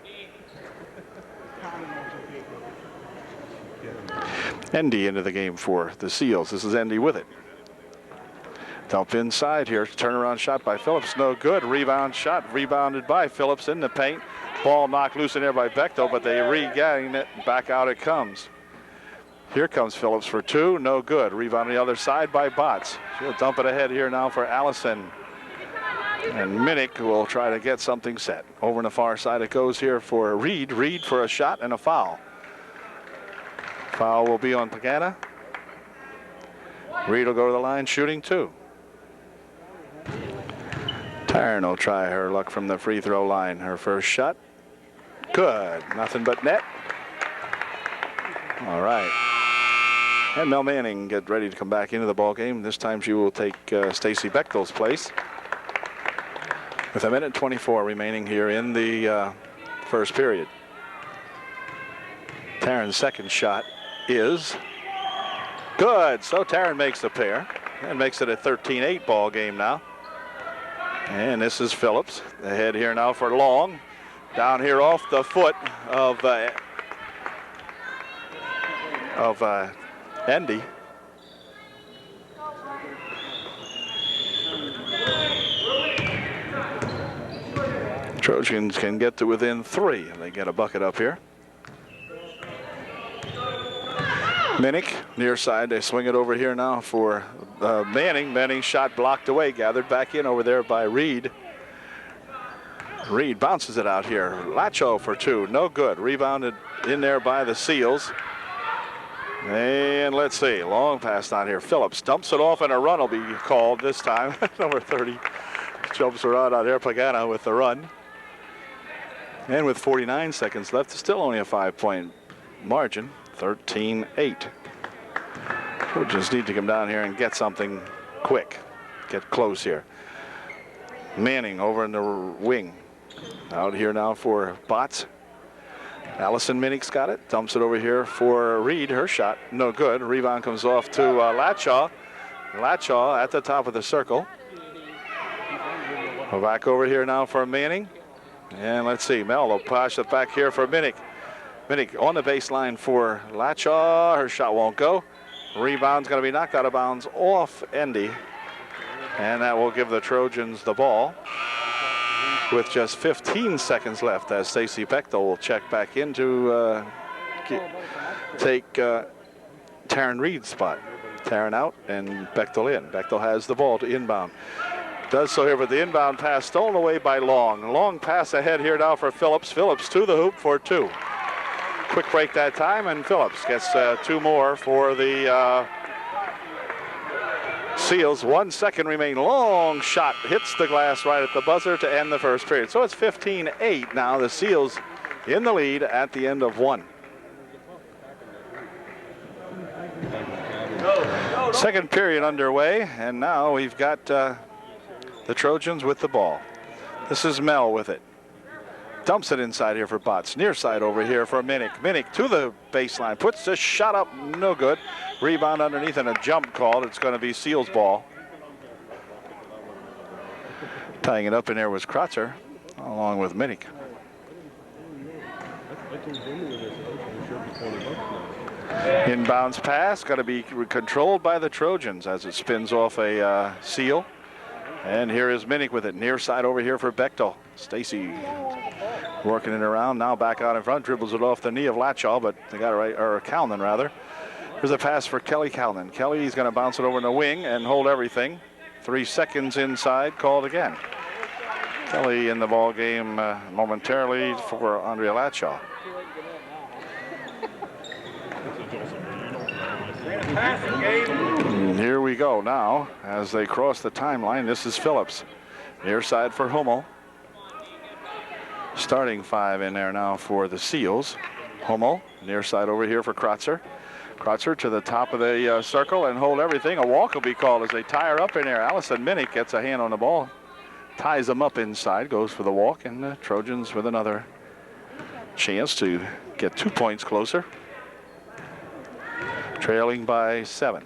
Speaker 1: Endy into the game for the Seals. This is Endy with it. Dump inside here. Turnaround shot by Phillips. No good. Rebound shot. Rebounded by Phillips in the paint. Ball knocked loose in there by Bechtel, but they regain it. Back out it comes. Here comes Phillips for two. No good. Rebound on the other side by Botts. She'll dump it ahead here now for Allison. And Minnick will try to get something set. Over on the far side it goes here for Reed. Reed for a shot and a foul. Foul will be on Pagana. Reed will go to the line shooting two. Taryn will try her luck from the free throw line. Her first shot. Good. Nothing but net. All right. And Mel Manning get ready to come back into the ball game. This time she will take Stacy Bechtel's place. With 1:24 remaining here in the first period. Taryn's second shot is good. So Taryn makes the pair and makes it a 13-8 ball game now. And this is Phillips. Ahead here now for Long. Down here off the foot of Endy. Trojans can get to within three. They get a bucket up here. Minnick near side. They swing it over here now for Manning. Manning's shot blocked away. Gathered back in over there by Reed. Reed bounces it out here. Lacho for two. No good. Rebounded in there by the Seals. And let's see. Long pass down here. Phillips dumps it off and a run will be called this time. Number 30 jumps around out there. Pagana with the run. And with 49 seconds left, still only a 5-point margin. 13-8. We'll just need to come down here and get something quick. Get close here. Manning over in the wing. Out here now for Botts. Allison Minnick's got it. Dumps it over here for Reed. Her shot, no good. Rebound comes off to Latshaw. Latshaw at the top of the circle. We're back over here now for Manning. And let's see, Mel will pass it back here for Minnick. Minnick on the baseline for Latshaw. Her shot won't go. Rebound's going to be knocked out of bounds off Endy. And that will give the Trojans the ball with just 15 seconds left as Stacy Bechtel will check back in to take Taryn Reed's spot. Taryn out and Bechtel in. Bechtel has the ball to inbound. Does so here with the inbound pass stolen away by Long. Long pass ahead here now for Phillips. Phillips to the hoop for two. Quick break that time, and Phillips gets two more for the Seals. 1 second remain. Long shot hits the glass right at the buzzer to end the first period. So it's 15-8 now. The Seals in the lead at the end of one. Second period underway, and now we've got the Trojans with the ball. This is Mel with it. Dumps it inside here for Botts. Near side over here for Minnick. Minnick to the baseline. Puts the shot up. No good. Rebound underneath and a jump called. It's going to be Seals' ball. Tying it up in there was Kratzer along with Minnick. Inbounds pass. Got to be controlled by the Trojans as it spins off a Seal. And here is Minnick with it. Near side over here for Bechtel. Stacy working it around. Now back out in front. Dribbles it off the knee of Latshaw, but they got it right, or Calnon rather. Here's a pass for Kelly Calnon. Kelly's going to bounce it over in the wing and hold everything. 3 seconds inside. Called again. Kelly in the ball game momentarily for Andrea Latshaw. And here we go now as they cross the timeline. This is Phillips. Near side for Hummel. Starting five in there now for the Seals. Hummel near side over here for Kratzer. Kratzer to the top of the circle and hold everything. A walk will be called as they tie her up in there. Allison Minnick gets a hand on the ball. ties them up inside, goes for the walk, and the Trojans with another chance to get 2 points closer. Trailing by 7.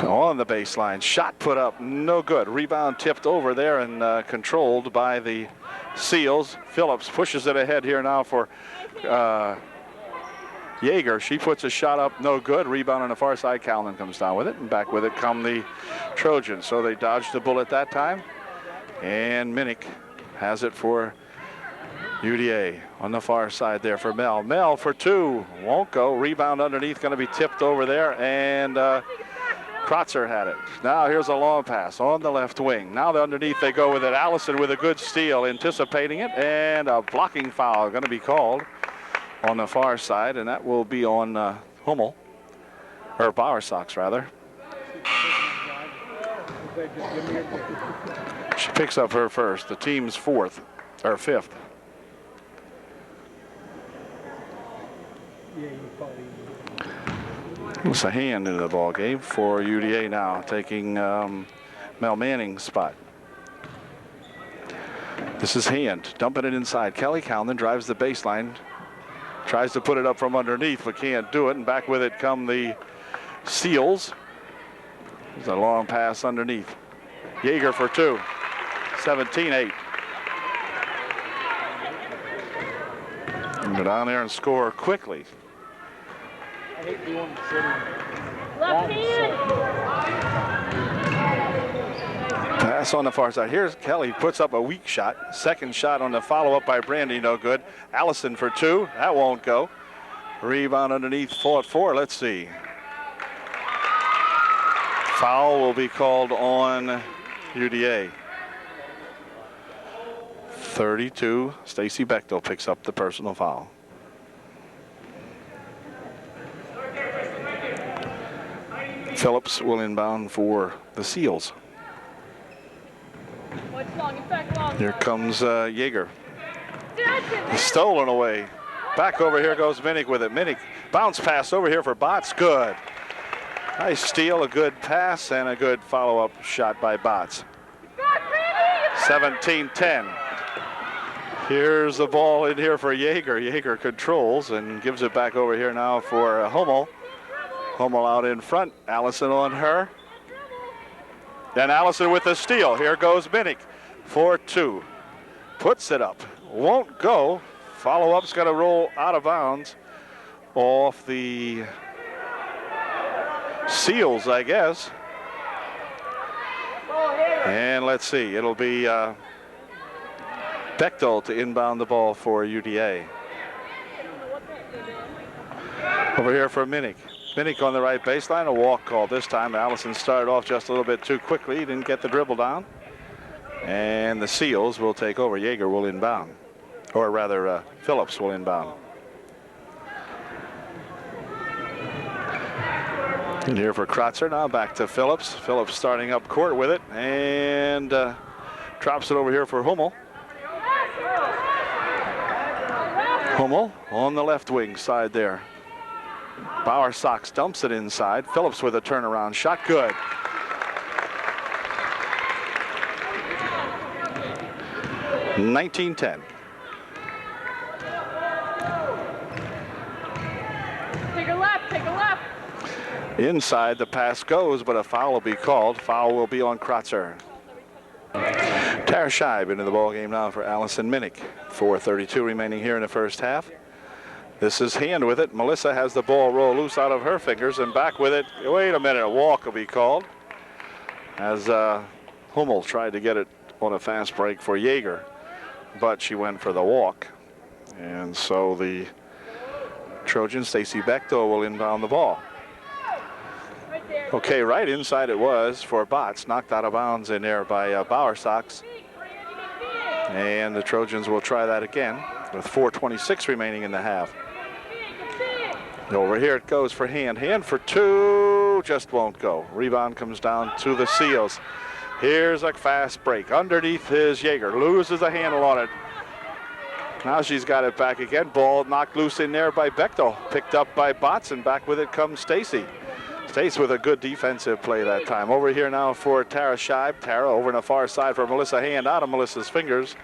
Speaker 1: On the baseline, shot put up, no good. Rebound tipped over there and controlled by the Seals. Phillips pushes it ahead here now for Yeager. She puts a shot up, no good. Rebound on the far side. Calnon comes down with it, and back with it come the Trojans. So they dodged the bullet that time. And Minnick has it for UDA on the far side there for Mel. Mel for 2, won't go. Rebound underneath, going to be tipped over there, and Kratzer had it. Now here's a long pass on the left wing. Now underneath they go with it. Allison with a good steal, anticipating it, and a blocking foul going to be called on the far side, and that will be on Hummel, or Bowersox rather. She picks up her first, the team's 4th, or 5th. It's a hand into the ball game for UDA now, taking Mel Manning's spot. This is hand, dumping it inside. Kelly Calnon drives the baseline, tries to put it up from underneath, but can't do it, and back with it come the Seals. There's a long pass underneath. Yeager for 2, 17-8. Go down there and score quickly.
Speaker 2: I hate doing the city.
Speaker 3: Left hand.
Speaker 1: Pass on the far side. Here's Kelly, puts up a weak shot. Second shot on the follow-up by Brandy, no good. Allison for 2, that won't go. Rebound underneath, fought 4, let's see. Foul will be called on UDA. 32, Stacy Bechtel picks up the personal foul. Phillips will inbound for the Seals. Here comes Yeager. Stolen away. Back over here goes Minnick with it. Minnick bounce pass over here for Botts. Good. Nice steal, a good pass, and a good follow-up shot by Botts. 17-10. Here's the ball in here for Yeager. Yeager controls and gives it back over here now for Hummel. Hummel out in front. Allison on her. Then Allison with the steal. Here goes Minnick for 2. Puts it up. Won't go. Follow-up's got to roll out of bounds off the Seals, I guess. And let's see. It'll be Bechtel to inbound the ball for UDA. Over here for Minnick. Minnick on the right baseline, a walk call this time. Allison started off just a little bit too quickly, didn't get the dribble down. And the Seals will take over. Yeager will inbound. Or rather, Phillips will inbound. And here for Kratzer now, back to Phillips. Phillips starting up court with it, and drops it over here for Hummel. Hummel on the left wing side there. Bowersox dumps it inside. Phillips with a turnaround shot, good. (19-10).
Speaker 3: Take a left, take a left.
Speaker 1: Inside the pass goes, but a foul will be called. Foul will be on Kratzer. Tara Scheib into the ball game now for Allison Minnick. 4:32 remaining here in the first half. This is hand with it. Melissa has the ball roll loose out of her fingers, and back with it. Wait a minute, a walk will be called as Hummel tried to get it on a fast break for Yeager, but she went for the walk. And so the Trojan, Stacy Bechtel, will inbound the ball. Okay, right inside it was for Botts, knocked out of bounds in there by Bowersox. And the Trojans will try that again with 4:26 remaining in the half. Over here it goes for hand. Hand for 2, just won't go. Rebound comes down to the Seals. Here's a fast break. Underneath is Yeager. Loses a handle on it. Now she's got it back again. Ball knocked loose in there by Bechtel. Picked up by Botts, and back with it comes Stacy. States with a good defensive play that time. Over here now for Tara Scheib. Tara over on the far side for Melissa Hand, out of Melissa's fingers.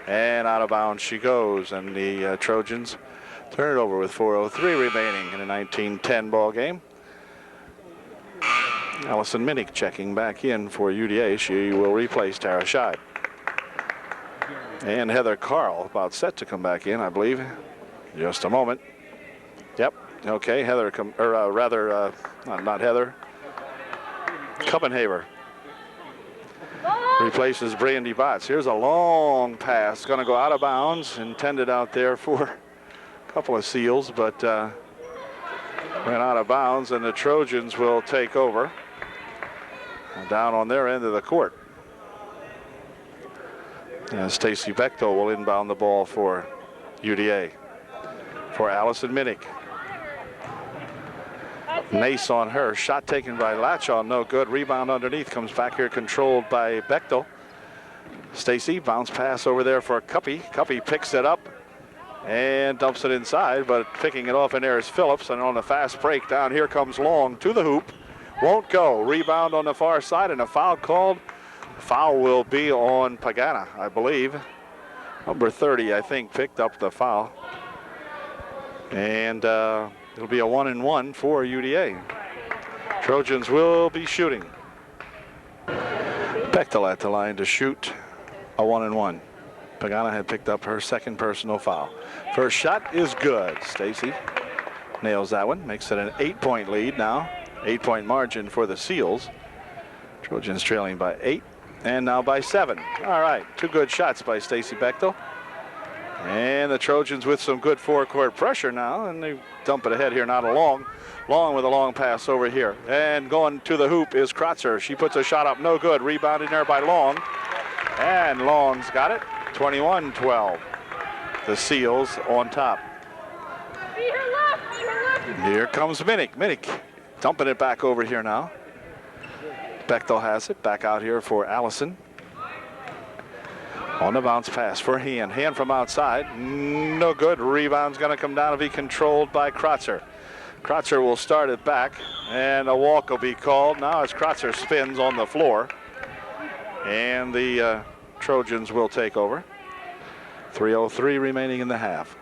Speaker 1: And out of bounds she goes. And the Trojans turn it over with 4:03 remaining in a 19-10 ball game. Allison Minnick checking back in for UDA. She will replace Tara Scheib. And Heather Carl about set to come back in, I believe. Just a moment. Yep. Okay, Heather, not Heather. Kuppenhaber replaces Brandy Botts. Here's a long pass, going to go out of bounds, intended out there for a couple of Seals, but went out of bounds, and the Trojans will take over down on their end of the court. And Stacy Bechtel will inbound the ball for UDA. For Allison Minnick. Nace on her. Shot taken by Latchaw, no good. Rebound underneath, comes back here controlled by Bechtel. Stacy, bounce pass over there for Cuppy. Cuppy picks it up and dumps it inside, but picking it off in there is Phillips. And on the fast break down here comes Long to the hoop. Won't go. Rebound on the far side, and a foul called. Foul will be on Pagana, I believe. Number 30, I think, picked up the foul. And it'll be a 1-and-1 for UDA. Trojans will be shooting. Bechtel at the line to shoot a 1-and-1. Pagana had picked up her second personal foul. First shot is good. Stacy nails that one. Makes it an 8-point lead now. 8-point margin for the Seals. Trojans trailing by 8 and now by 7. All right, two good shots by Stacy Bechtel. And the Trojans with some good forecourt pressure now, and they dump it ahead here, not a long with a long pass over here. And going to the hoop is Kratzer. She puts a shot up, no good. Rebounded there by Long. And Long's got it, 21-12. The Seals on top. Here comes Minnick. Minnick dumping it back over here now. Bechtel has it, back out here for Allison. On the bounce pass for Hand. Hand from outside. No good. Rebound's going to come down and be controlled by Kratzer. Kratzer will start it back, and a walk will be called now as Kratzer spins on the floor. And the Trojans will take over. 3:03 remaining in the half.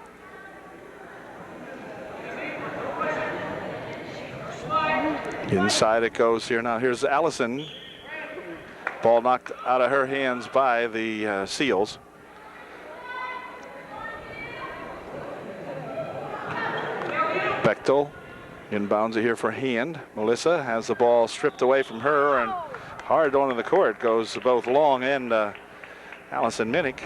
Speaker 1: Inside it goes here now. Here's Allison. Ball knocked out of her hands by the Seals. Bechtel inbounds it here for Hand. Melissa has the ball stripped away from her, and hard onto the court goes both Long and Allison Minnick.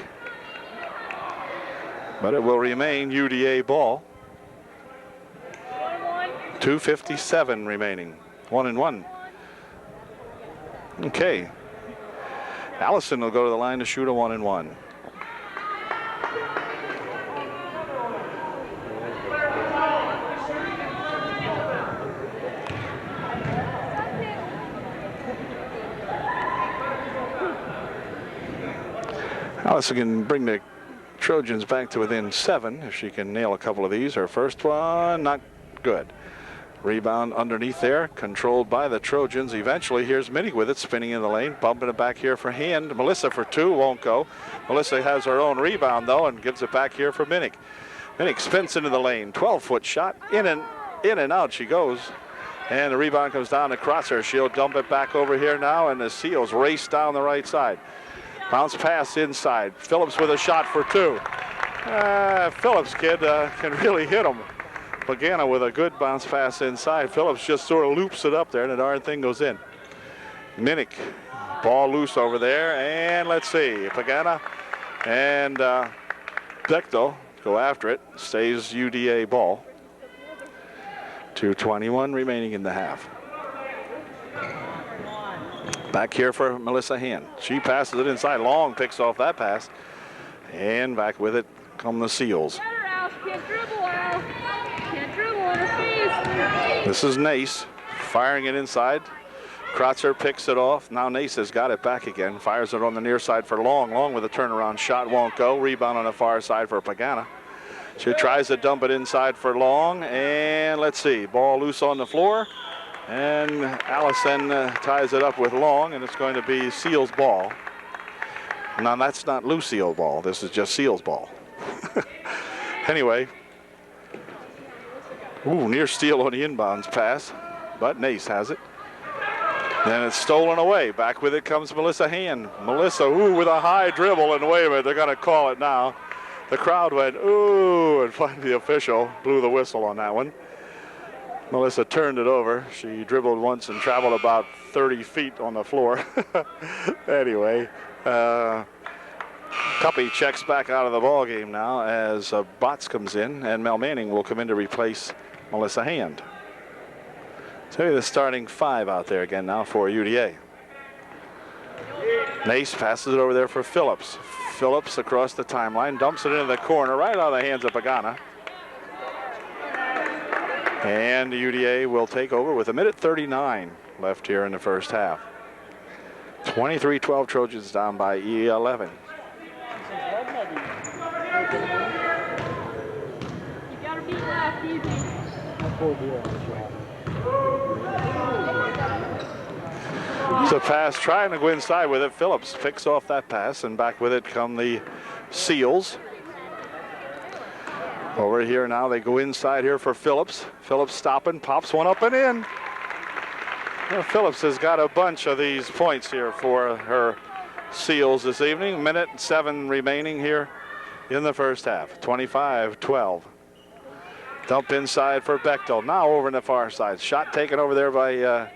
Speaker 1: But it will remain UDA ball. 2:57 remaining. 1-and-1. Okay. Allison will go to the line to shoot a 1-and-1. Allison can bring the Trojans back to within 7 if she can nail a couple of these. Her first one, not good. Rebound underneath there, controlled by the Trojans. Eventually, here's Minnick with it, spinning in the lane, bumping it back here for Hand. Melissa for 2, won't go. Melissa has her own rebound, though, and gives it back here for Minnick. Minnick spins into the lane, 12-foot shot, in and out she goes. And the rebound comes down to Kratzer. She'll dump it back over here now, and the Seals race down the right side. Bounce pass inside. Phillips with a shot for 2. Phillips, kid, can really hit him. Pagana with a good bounce pass inside. Phillips just sort of loops it up there, and the darn thing goes in. Minnick, ball loose over there, and let's see. Pagana and Bechtel go after it. Stays UDA ball. 2:21 remaining in the half. Back here for Melissa Hand. She passes it inside. Long picks off that pass. And back with it come the Seals. This is Nace firing it inside. Kratzer picks it off. Now Nace has got it back again. Fires it on the near side for Long. Long with a turnaround shot, won't go. Rebound on the far side for Pagana. She tries to dump it inside for Long. And let's see. Ball loose on the floor. And Allison ties it up with Long, and it's going to be Seals ball. Now, that's not Lucille ball. This is just Seals ball. Anyway. Ooh, near steal on the inbounds pass, but Nace has it. Then it's stolen away. Back with it comes Melissa Hand. Melissa, ooh, with a high dribble, and wait a minute, they're going to call it now. The crowd went, ooh, and finally the official blew the whistle on that one. Melissa turned it over. She dribbled once and traveled about 30 feet on the floor. Anyway, Cuppy checks back out of the ball game now as Botts comes in, and Mel Manning will come in to replace Melissa Hand. So the starting 5 out there again now for UDA. Nace passes it over there for Phillips. Phillips across the timeline, dumps it into the corner, right out of the hands of Pagana. And UDA will take over with 1:39 left here in the first half. 23-12 Trojans down by 11.
Speaker 3: You gotta be left easy.
Speaker 1: It's a pass trying to go inside with it. Phillips picks off that pass, and back with it come the Seals. Over here now, they go inside here for Phillips. Phillips stopping, pops one up and in. Well, Phillips has got a bunch of these points here for her Seals this evening. 1:07 remaining here in the first half. 25-12. Dump inside for Bechtel. Now over in the far side. Shot taken over there by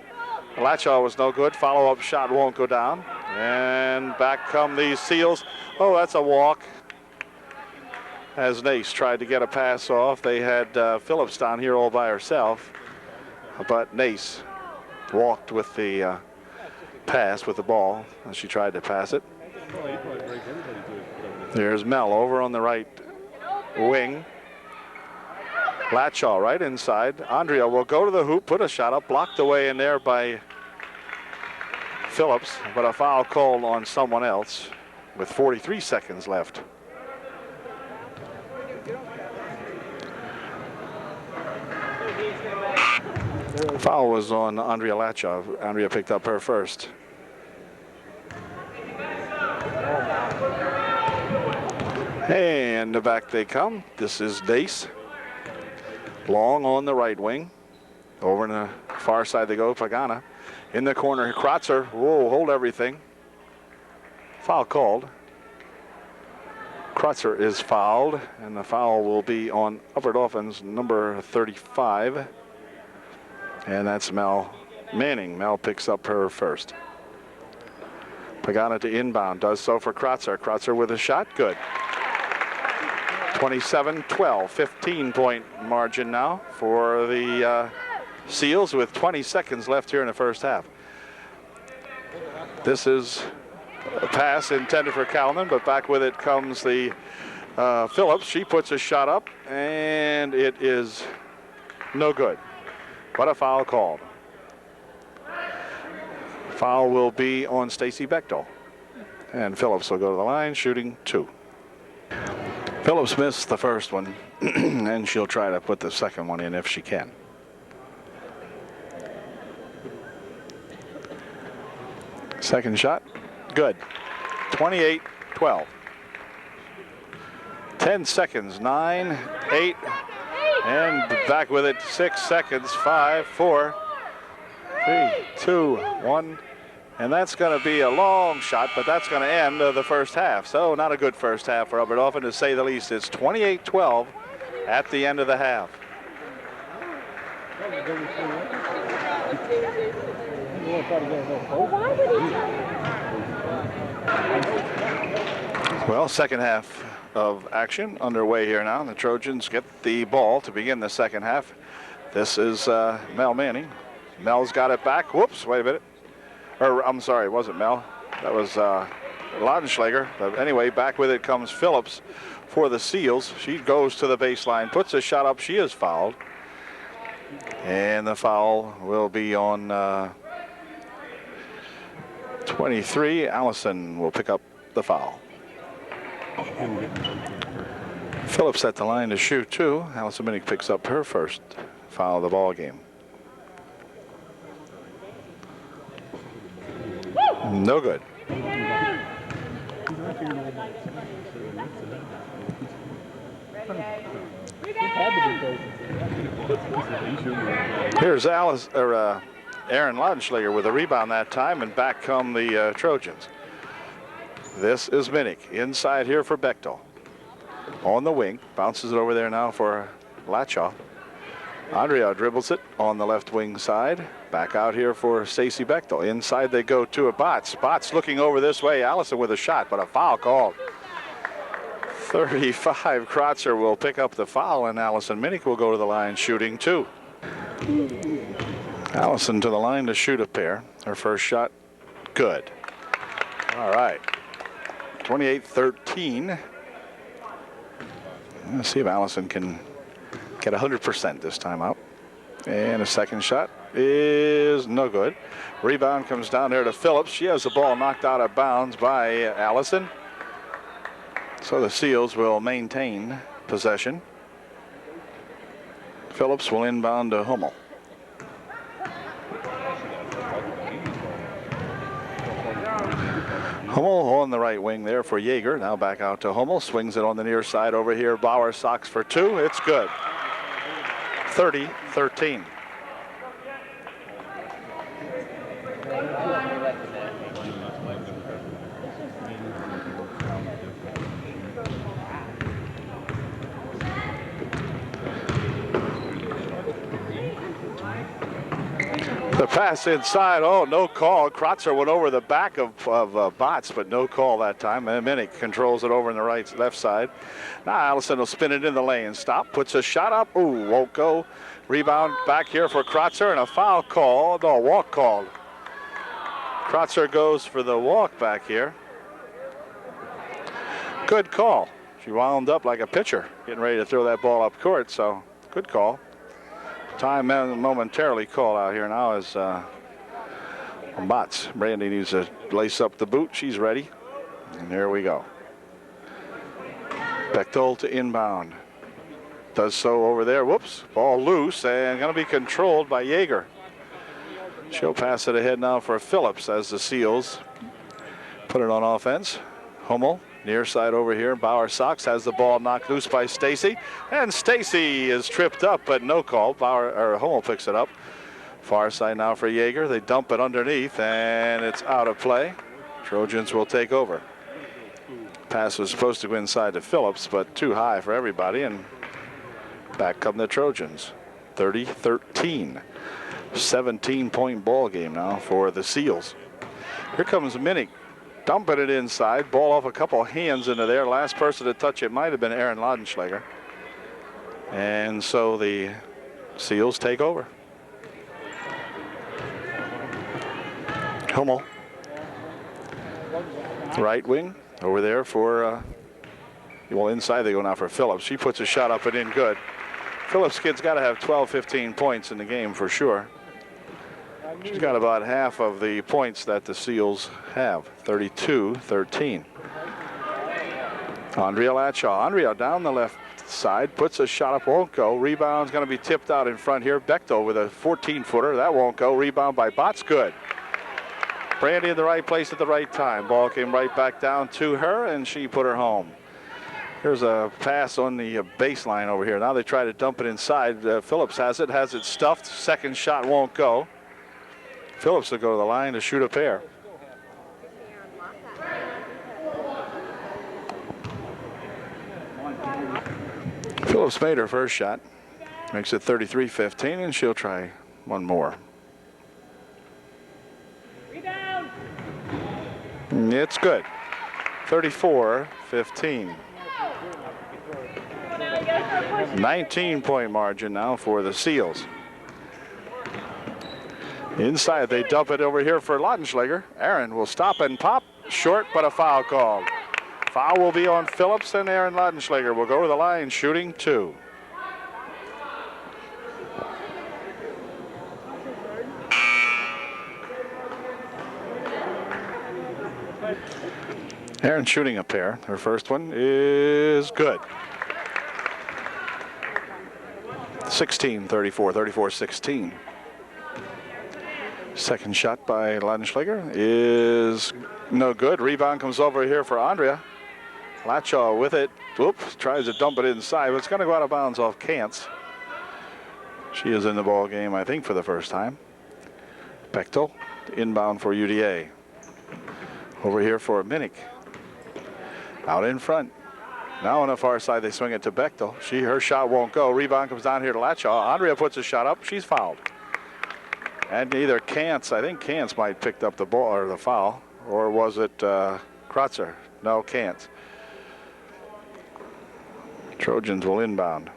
Speaker 1: Latchaw was no good. Follow-up shot won't go down. And back come these Seals. Oh, that's a walk. As Nace tried to get a pass off, they had Phillips down here all by herself. But Nace walked with the pass with the ball as she tried to pass it. There's Mel over on the right wing. Latchaw right inside. Andrea will go to the hoop, put a shot up, blocked away in there by Phillips, but a foul called on someone else with 43 seconds left. Foul was on Andrea Latchaw. Andrea picked up her first. And back they come. This is Dace. Long on the right wing. Over on the far side they go. Pagana. In the corner, Kratzer. Whoa, hold everything. Foul called. Kratzer is fouled, and the foul will be on Upper Dolphins number 35. And that's Mel Manning. Mel picks up her first. Pagana to inbound, does so for Kratzer. Kratzer with a shot, good. 27-12, 15-point margin now for the Seals with 20 seconds left here in the first half. This is a pass intended for Calnon, but back with it comes the Phillips. She puts a shot up, and it is no good. But a foul called. Foul will be on Stacy Bechtel. And Phillips will go to the line, shooting 2. Phillips missed the first one, and she'll try to put the second one in if she can. Second shot, good. 28-12. 10 seconds, 9, 8, and back with it, 6 seconds, 5, 4, 3, 2, 1. And that's going to be a long shot, but that's going to end the first half. So not a good first half for Upper Dauphin, to say the least. It's 28-12 at the end of the half. Well, second half of action underway here now. The Trojans get the ball to begin the second half. This is Mel Manning. Mel's got it back. Whoops, wait a minute. Or, I'm sorry, it wasn't Mel. That was Laudenschlager. But anyway, back with it comes Phillips for the Seals. She goes to the baseline, puts a shot up. She is fouled. And the foul will be on 23. Allison will pick up the foul. Phillips at the line to shoot 2. Allison Minnick picks up her first foul of the ball game. No good. Here's Aaron Laudenschlager with a rebound that time, and back come the Trojans. This is Minnick inside here for Bechtel. On the wing, bounces it over there now for Latshaw. Andrea dribbles it on the left wing side. Back out here for Stacy Bechtel. Inside they go to a Botts. Botts looking over this way. Allison with a shot, but a foul called. 35. Kratzer will pick up the foul, and Allison Minnick will go to the line shooting 2. Allison to the line to shoot a pair. Her first shot, good. All right. 28-13. Let's see if Allison can get 100% this time out. And a second shot is no good. Rebound comes down there to Phillips. She has the ball knocked out of bounds by Allison. So the Seals will maintain possession. Phillips will inbound to Hummel. Hummel on the right wing there for Yeager. Now back out to Hummel. Swings it on the near side over here. Bauer socks for 2. It's good. 30-13. The pass inside, oh, no call. Kratzer went over the back of Botts, but no call that time. And Minnick controls it over in the left side. Now Allison will spin it in the lane. Stop, puts a shot up. Ooh, won't go. Rebound back here for Kratzer, and a foul call. No, walk called. Kratzer goes for the walk back here. Good call. She wound up like a pitcher, getting ready to throw that ball up court, so good call. Time momentarily called out here now as Botts. Brandy needs to lace up the boot. She's ready. And there we go. Bechtel to inbound. Does so over there. Whoops. Ball loose and going to be controlled by Yeager. She'll pass it ahead now for Phillips as the Seals put it on offense. Hummel. Near side over here. Bauer Sox has the ball knocked loose by Stacy. And Stacy is tripped up, but no call. Hummel picks it up. Far side now for Yeager. They dump it underneath, and it's out of play. Trojans will take over. Pass was supposed to go inside to Phillips, but too high for everybody, and back come the Trojans. 30-13. 17-point ball game now for the Seals. Here comes Minnick. Dumping it inside. Ball off a couple hands into there. Last person to touch it might have been Aaron Laudenschlager. And so the Seals take over. Hummel. Right wing over there for, well, inside they go now for Phillips. She puts a shot up and in good. Phillips kid's got to have 12, 15 points in the game for sure. She's got about half of the points that the Seals have, 32-13. Andrea Latshaw. Andrea down the left side, puts a shot up, won't go. Rebound's going to be tipped out in front here. Bechtel with a 14-footer. That won't go. Rebound by Botts. Good. Brandy in the right place at the right time. Ball came right back down to her, and she put her home. Here's a pass on the baseline over here. Now they try to dump it inside. Phillips has it stuffed. Second shot won't go. Phillips will go to the line to shoot a pair. Phillips made her first shot. Makes it 33-15, and she'll try one more.
Speaker 3: Rebound.
Speaker 1: It's good. 34-15. 19-point margin now for the Seals. Inside, they dump it over here for Laudenschlager. Aaron will stop and pop. Short, but a foul called. Foul will be on Phillips, and Aaron Laudenschlager will go to the line shooting 2. Aaron shooting a pair. Her first one is good. 16-34, 34-16. Second shot by Ladenschlager is no good. Rebound comes over here for Andrea. Latshaw with it. Whoops, tries to dump it inside, but it's going to go out of bounds off Kantz. She is in the ball game, I think, for the first time. Bechtel, inbound for UDA. Over here for Minnick. Out in front. Now on the far side, they swing it to Bechtel. Her shot won't go. Rebound comes down here to Latshaw. Andrea puts a shot up. She's fouled. And either Kantz, I think Kantz might have picked up the ball or the foul, or was it Kratzer? No, Kantz. Trojans will inbound.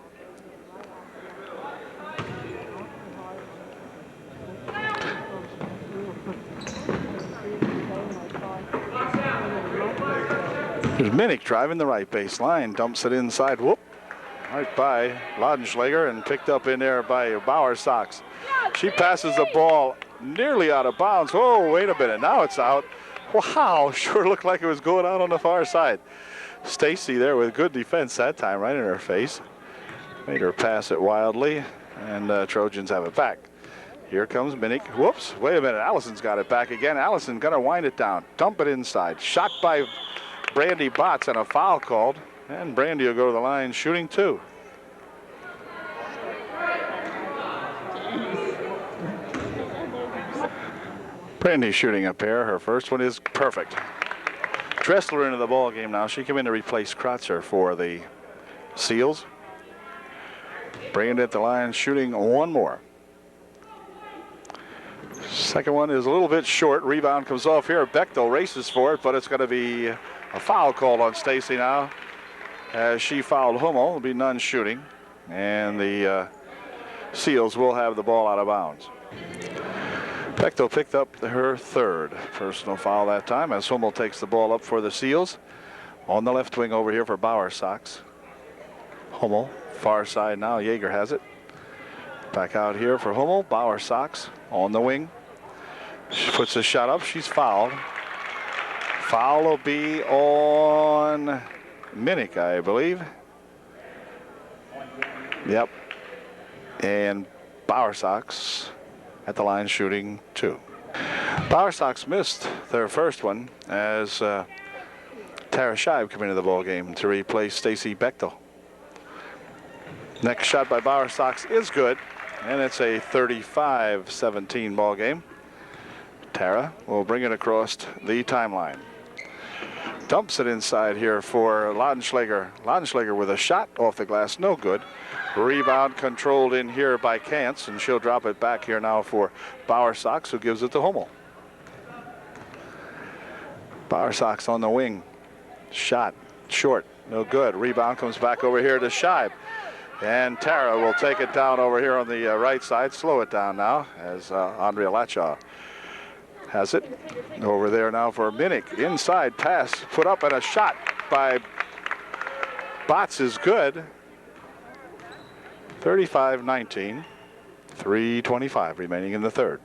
Speaker 1: There's Minnick driving the right baseline, dumps it inside, whoop, right by Ladenschlager and picked up in there by Bowersox. She passes the ball nearly out of bounds. Oh, wait a minute, now it's out. Wow, sure looked like it was going out on the far side. Stacy there with good defense that time, right in her face. Made her pass it wildly, and Trojans have it back. Here comes Minnick. Whoops, wait a minute, Allison's got it back again. Allison gonna wind it down, dump it inside. Shot by Brandy Botts and a foul called, and Brandy will go to the line shooting two. Brandy shooting a pair. Her first one is perfect. Dressler into the ball game now. She came in to replace Kratzer for the Seals. Brandy at the line shooting one more. Second one is a little bit short. Rebound comes off here. Bechtel races for it, but it's going to be a foul called on Stacy now, as she fouled Hummel. It'll be none shooting, and the Seals will have the ball out of bounds. Bechtel picked up her third personal foul that time, as Hummel takes the ball up for the Seals. On the left wing over here for Bowersox. Hummel, far side now. Jaeger has it. Back out here for Hummel. Bowersox on the wing. She puts a shot up. She's fouled. Foul will be on Minnick, I believe. Yep. And Bowersox at the line shooting two. Bowersox missed their first one as Tara Scheib came into the ball game to replace Stacy Bechtel. Next shot by Bowersox is good, and it's a 35-17 ball game. Tara will bring it across the timeline. Dumps it inside here for Ladenschlager. Ladenschlager with a shot off the glass, no good. Rebound controlled in here by Kantz, and she'll drop it back here now for Bowersox, who gives it to Hummel. Bowersox on the wing. Shot short, no good. Rebound comes back over here to Scheib. And Tara will take it down over here on the right side. Slow it down now as Andrea Latshaw has it. Over there now for Minnick. Inside pass put up, and a shot by Botts is good. 35-19. 3:25 remaining in the third.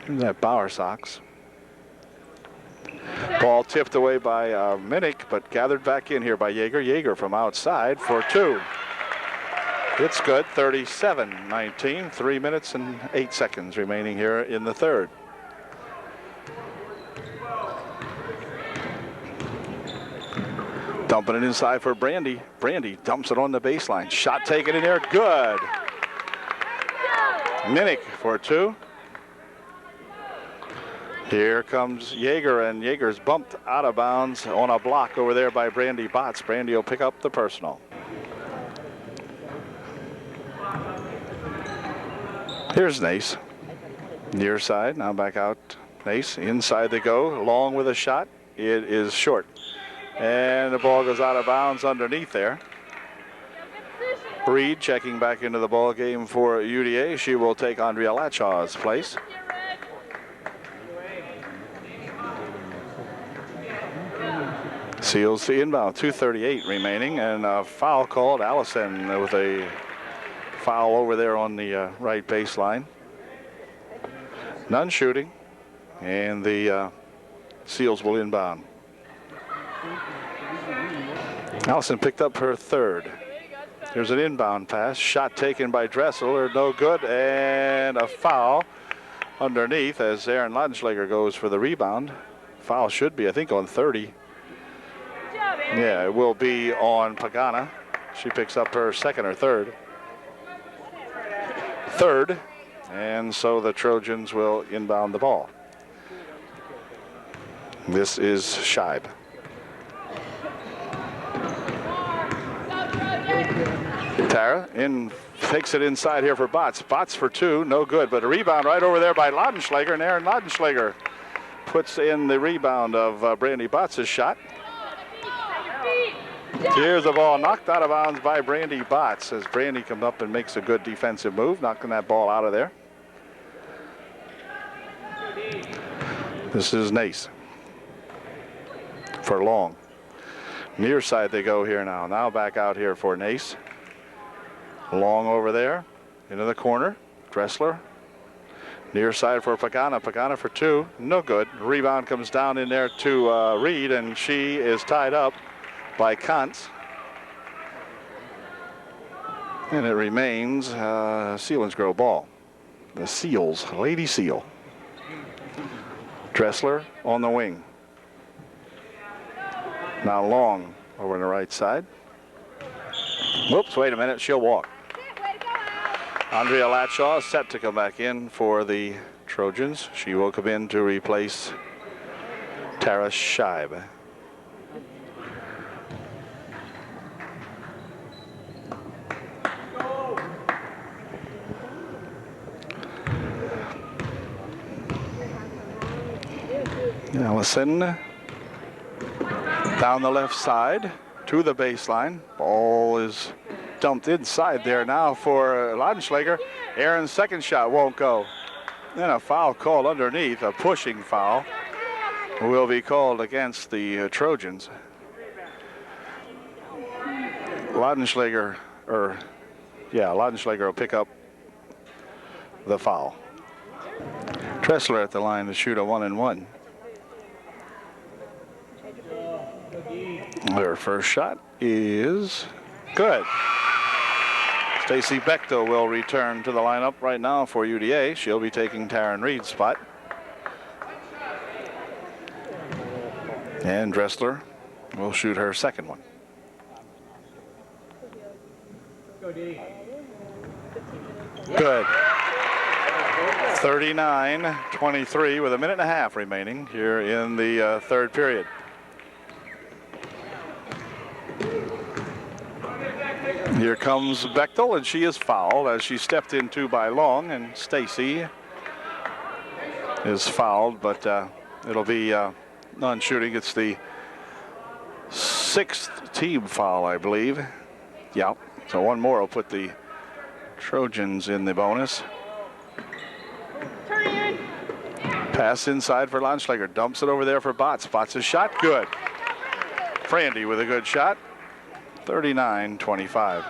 Speaker 1: Here's that Bowersox. Ball tipped away by Minnick, but gathered back in here by Jaeger. Jaeger from outside for two. It's good, 37-19. 3 minutes and 8 seconds remaining here in the third. Dumping it inside for Brandy. Brandy dumps it on the baseline. Shot taken in there, good. Minnick for two. Here comes Jaeger, and Jaeger's bumped out of bounds on a block over there by Brandy Botts. Brandy will pick up the personal. Here's Nace. Near side, now back out. Nace, inside they go, long with a shot. It is short. And the ball goes out of bounds underneath there. Breed checking back into the ball game for UDA. She will take Andrea Latshaw's place. Seals the inbound, 2:38 remaining, and a foul called. Allison with a foul over there on the right baseline. None shooting, and the Seals will inbound. Allison picked up her third. Here's an inbound pass. Shot taken by Dressler, no good, and a foul underneath as Aaron Laudenschlager goes for the rebound. Foul should be, I think, on 30.
Speaker 3: Good job, Aaron.
Speaker 1: Yeah, it will be on Pagana. She picks up her second or third. Third, and so the Trojans will inbound the ball. This is Scheib. Tara takes it inside here for Botts. Botts for two, no good, but a rebound right over there by Laudenschlager, and Aaron Laudenschlager puts in the rebound of Brandy Botts' shot. Here's the ball knocked out of bounds by Brandy Botts as Brandy comes up and makes a good defensive move, knocking that ball out of there. This is Nace for Long. Near side they go here now. Now back out here for Nace. Long over there into the corner. Dressler. Near side for Pagana. Pagana for two. No good. Rebound comes down in there to Reed, and she is tied up by Kantz. And it remains Selinsgrove ball. The Seals, Lady Seal. Dressler on the wing. Now Long over on the right side. Whoops, wait a minute, she'll walk. Andrea Latshaw is set to come back in for the Trojans. She will come in to replace Tara Scheib. Allison down the left side to the baseline. Ball is dumped inside there now for Laudenschlager. Aaron's second shot won't go. Then a foul called underneath, a pushing foul, will be called against the Trojans. Laudenschlager will pick up the foul. Dressler at the line to shoot a 1-and-1. Her first shot is good. Stacy Bechtel will return to the lineup right now for UDA. She'll be taking Taryn Reed's spot. And Dressler will shoot her second one. Good. 39-23 with a minute and a half remaining here in the third period. Here comes Bechtel, and she is fouled as she stepped into by Long, and Stacy is fouled, but it'll be non-shooting. It's the sixth team foul, I believe. Yeah, so one more will put the Trojans in the bonus. Pass inside for Laudenschlager, dumps it over there for Botts. Botts' shot, good. Brandy with a good shot. 39-25.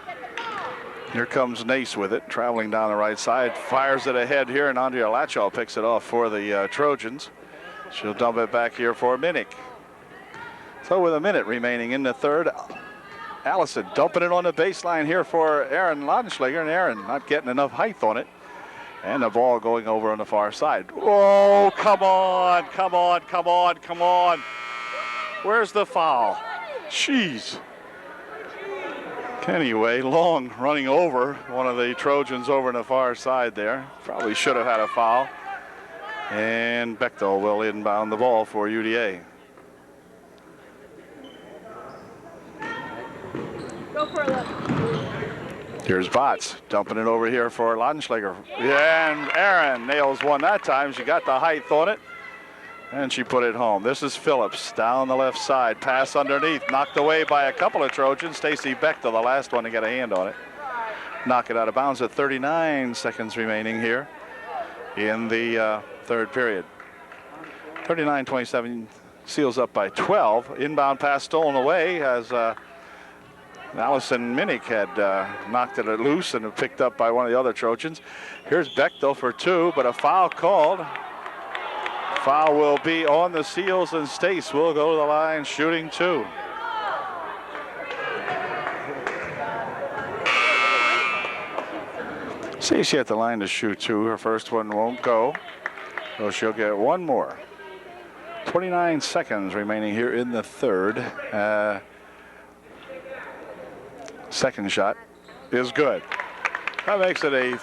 Speaker 1: Here comes Nace with it, traveling down the right side, fires it ahead here, and Andrea Latshaw picks it off for the Trojans. She'll dump it back here for Minnick. So with a minute remaining in the third, Allison dumping it on the baseline here for Aaron Laudenschlager, and Aaron not getting enough height on it. And the ball going over on the far side. Oh, come on, come on, come on, come on. Where's the foul? Jeez. Anyway, Long running over one of the Trojans over on the far side there. Probably should have had a foul. And Bechtel will inbound the ball for UDA.
Speaker 3: Go for it.
Speaker 1: Here's Botts dumping it over here for Laudenschlager. Yeah, and Aaron nails one that time. She got the height on it, and she put it home. This is Phillips down the left side. Pass underneath, knocked away by a couple of Trojans. Stacy Bechtel, the last one to get a hand on it. Knock it out of bounds at 39 seconds remaining here in the third period. 39-27, Seals up by 12. Inbound pass stolen away as Allison Minnick had knocked it loose and picked up by one of the other Trojans. Here's Bechtel for two, but a foul called. Foul will be on the Seals, and Stace will go to the line shooting two. Stacy at the line to shoot two. Her first one won't go. So she'll get one more. 29 seconds remaining here in the third. Second shot is good. That makes it a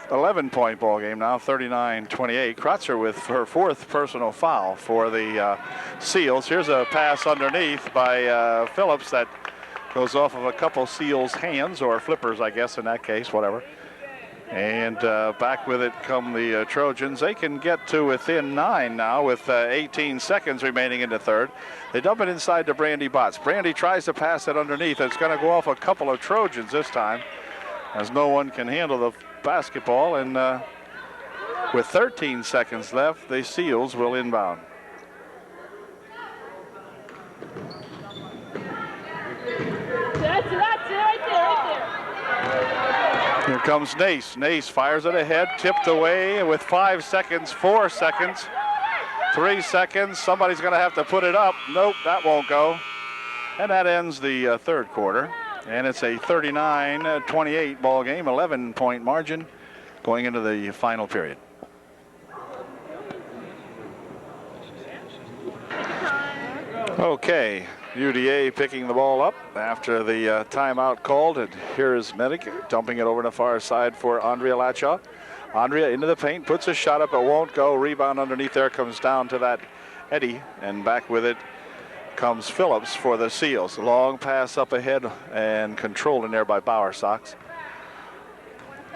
Speaker 1: 11-point ball game now, 39-28. Kratzer with her fourth personal foul for the Seals. Here's a pass underneath by Phillips that goes off of a couple Seals' hands, or flippers, I guess, in that case, whatever. And back with it come the Trojans. They can get to within 9 now with 18 seconds remaining in the third. They dump it inside to Brandy Botts. Brandy tries to pass it underneath. It's going to go off a couple of Trojans this time, as no one can handle the basketball. And with 13 seconds left, the Seals will inbound.
Speaker 3: That's it right there.
Speaker 1: Here comes Nace. Nace fires it ahead, tipped away with 5 seconds, 4 seconds, 3 seconds. Somebody's going to have to put it up. Nope, that won't go. And that ends the third quarter. And it's a 39-28 ball game, 11-point margin going into the final period. Okay, UDA picking the ball up after the timeout called, and here's Medic dumping it over to the far side for Andrea Lachaw. Andrea into the paint, puts a shot up, it won't go. Rebound underneath there, comes down to that Eddie, and back with it comes Phillips for the Seals. Long pass up ahead and controlled in there by Bowersox.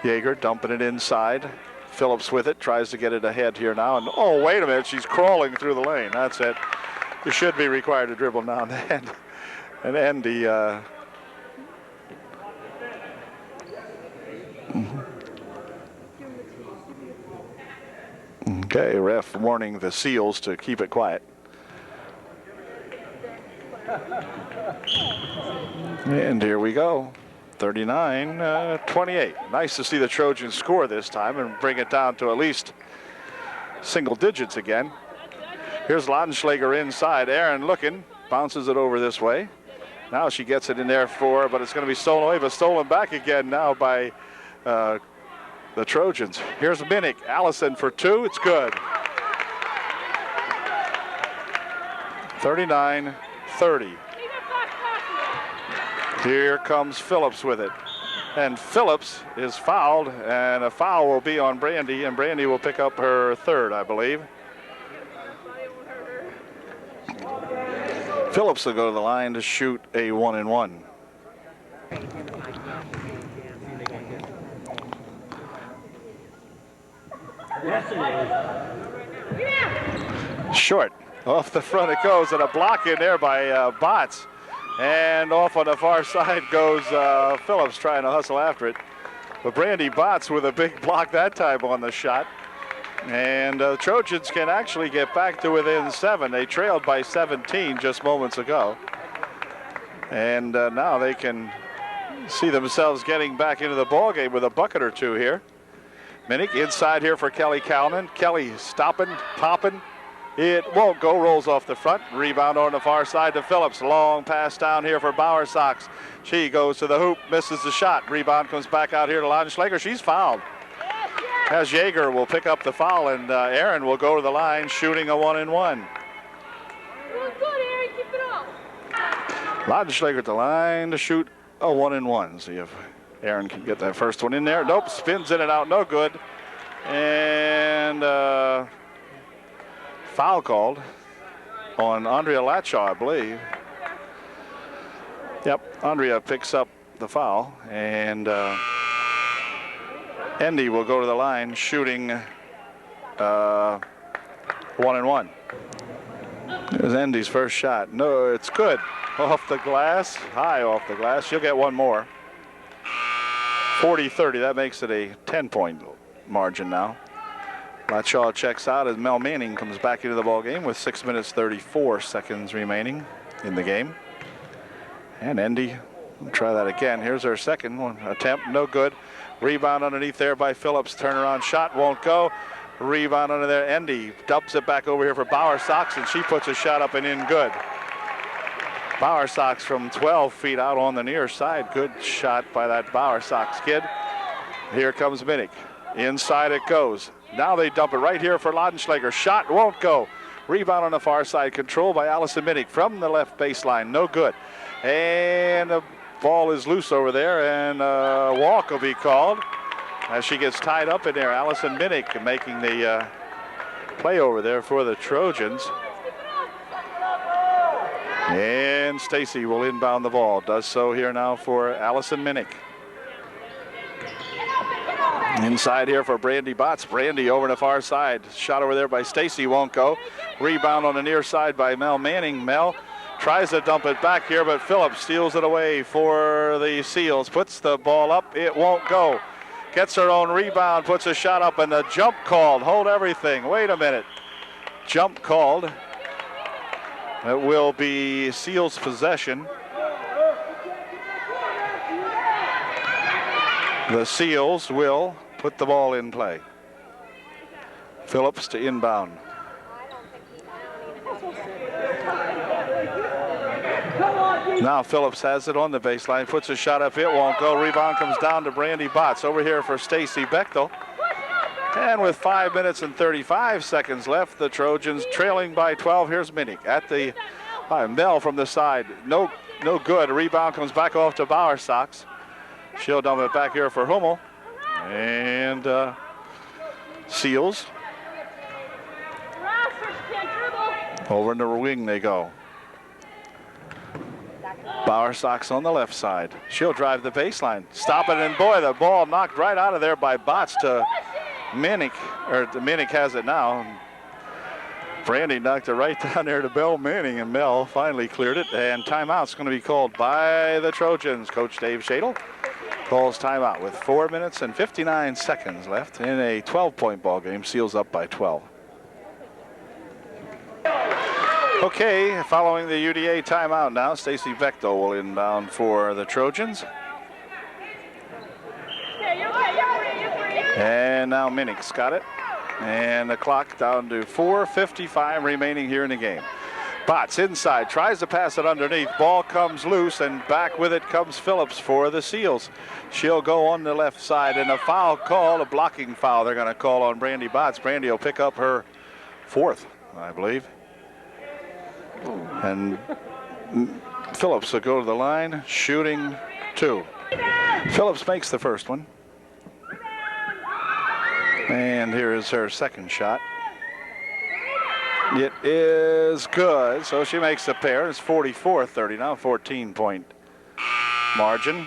Speaker 1: Yeager dumping it inside. Phillips with it, tries to get it ahead here now, and oh, wait a minute, she's crawling through the lane. That's it. You should be required to dribble now and then. And Andy. Okay, ref warning the Seals to keep it quiet. And here we go. 39-28. Nice to see the Trojans score this time and bring it down to at least single digits again. Here's Laudenschlager inside. Aaron looking, bounces it over this way. Now she gets it in there but it's going to be stolen away, but stolen back again now by the Trojans. Here's Minnick. Allison for two. It's good. 39-30. Here comes Phillips with it. And Phillips is fouled, and a foul will be on Brandy, and Brandy will pick up her third, I believe. Phillips will go to the line to shoot a 1-and-1. Short. Off the front it goes, and a block in there by Botts. And off on the far side goes Phillips trying to hustle after it. But Brandy Botts with a big block that time on the shot. And the Trojans can actually get back to within 7. They trailed by 17 just moments ago. And now they can see themselves getting back into the ballgame with a bucket or two here. Minnick inside here for Kelly Calnon. Kelly stopping, popping. It won't go, rolls off the front. Rebound on the far side to Phillips. Long pass down here for Bowersox. She goes to the hoop, misses the shot. Rebound comes back out here to Laudenschlager. She's fouled. As Yeager will pick up the foul, and Aaron will go to the line shooting a 1-and-1.
Speaker 3: Good, Aaron, keep it up.
Speaker 1: Laudenschlager at the line to shoot a 1-and-1. See if Aaron can get that first one in there. Nope, spins in and out, no good. And foul called on Andrea Lachaw, I believe. Yep, Andrea picks up the foul, and Endy will go to the line shooting 1-and-1. There's Endy's first shot. No, it's good. Off the glass, high off the glass. She'll get one more. 40-30, that makes it a 10-point margin now. Lachaw checks out as Mel Manning comes back into the ball game with 6 minutes 34 seconds remaining in the game. And Endy will try that again. Here's her second one attempt, no good. Rebound underneath there by Phillips. Turnaround shot won't go. Rebound under there. Endy dumps it back over here for Bowersox, and she puts a shot up and in good. Bowersox from 12 feet out on the near side. Good shot by that Bowersox kid. Here comes Minnick. Inside it goes. Now they dump it right here for Laudenschlager. Shot won't go. Rebound on the far side. Controlled by Allison Minnick from the left baseline. No good. And the ball is loose over there, and a walk will be called as she gets tied up in there. Allison Minnick making the play over there for the Trojans. And Stacy will inbound the ball. Does so here now for Allison Minnick. Inside here for Brandy Botts. Brandy over the far side. Shot over there by Stacy won't go. Rebound on the near side by Mel Manning. Mel tries to dump it back here, but Phillips steals it away for the Seals. Puts the ball up. It won't go. Gets her own rebound. Puts a shot up, and the jump called. Hold everything. Wait a minute. Jump called. It will be Seals possession. The Seals will put the ball in play. Phillips to inbound. Now Phillips has it on the baseline, puts a shot up, it won't go. Rebound comes down to Brandy Botts. Over here for Stacy Bechtel. And with 5 minutes and 35 seconds left, the Trojans trailing by 12. Here's Minnick at the Mel from the side. No good. Rebound comes back off to Bowersox. She'll dump it back here for Hummel. And Seals. Over in the wing they go. Bowersox on the left side. She'll drive the baseline. Stop it, and boy, the ball knocked right out of there by Botts to Minnick. Minnick has it now. Brandy knocked it right down there to Mel Manning, and Mel finally cleared it. And timeout's going to be called by the Trojans. Coach Dave Shadle calls timeout with 4 minutes and 59 seconds left in a 12-point ball game. Seals up by 12. Okay, following the UDA timeout now, Stacy Bechtel will inbound for the Trojans. And now Minnick's got it. And the clock down to 4:55 remaining here in the game. Botts inside, tries to pass it underneath. Ball comes loose, and back with it comes Phillips for the Seals. She'll go on the left side, and a foul call, a blocking foul they're going to call on Brandy Botts. Brandy will pick up her fourth, I believe. And Phillips will go to the line, shooting two. Phillips makes the first one. And here is her second shot. It is good, so she makes a pair. It's 44-30 now, 14-point margin.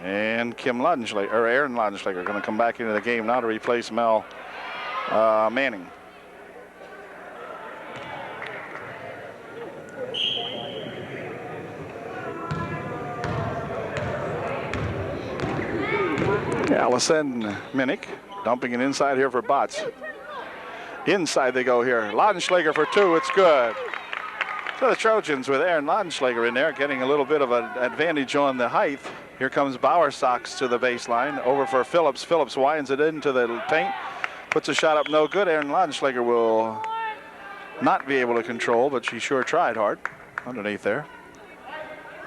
Speaker 1: And Aaron Laudenschlager going to come back into the game now to replace Mel Manning. Allison Minnick dumping it inside here for Botts. Inside they go here. Laudenschlager for two. It's good. So the Trojans with Aaron Laudenschlager in there getting a little bit of an advantage on the height. Here comes Bowersox to the baseline. Over for Phillips. Phillips winds it into the paint. Puts a shot up, no good. Aaron Laudenschlager will not be able to control, but she sure tried hard underneath there.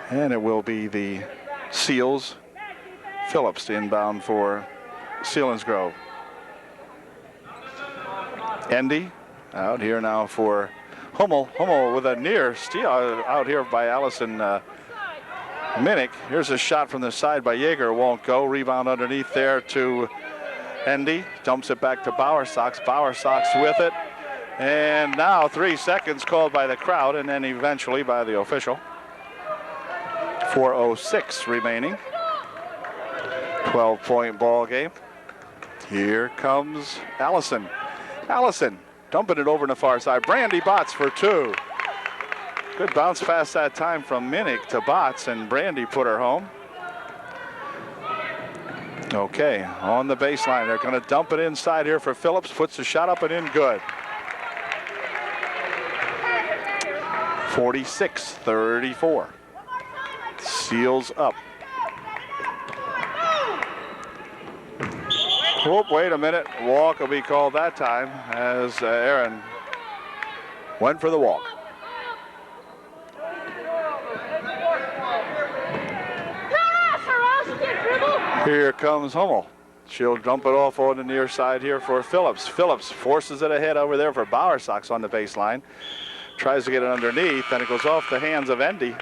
Speaker 1: And it will be the Seals. Phillips to inbound for Selinsgrove. Endy out here now for Hummel. Hummel with a near steal out here by Allison Minnick. Here's a shot from the side by Yeager. Won't go. Rebound underneath there to Endy. Dumps it back to Bowersox. Bowersox with it. And now 3 seconds called by the crowd and then eventually by the official. 4:06 remaining. 12-point ball game. Here comes Allison. Allison dumping it over on the far side. Brandy Botts for two. Good bounce pass that time from Minnick to Botts, and Brandy put her home. Okay, on the baseline. They're going to dump it inside here for Phillips. Puts the shot up and in, good. 46-34. Seals up. Whoop, wait a minute. Walk will be called that time as Aaron went for the walk. Here comes Hummel. She'll dump it off on the near side here for Phillips. Phillips forces it ahead over there for Bowersox on the baseline. Tries to get it underneath, and it goes off the hands of Endy.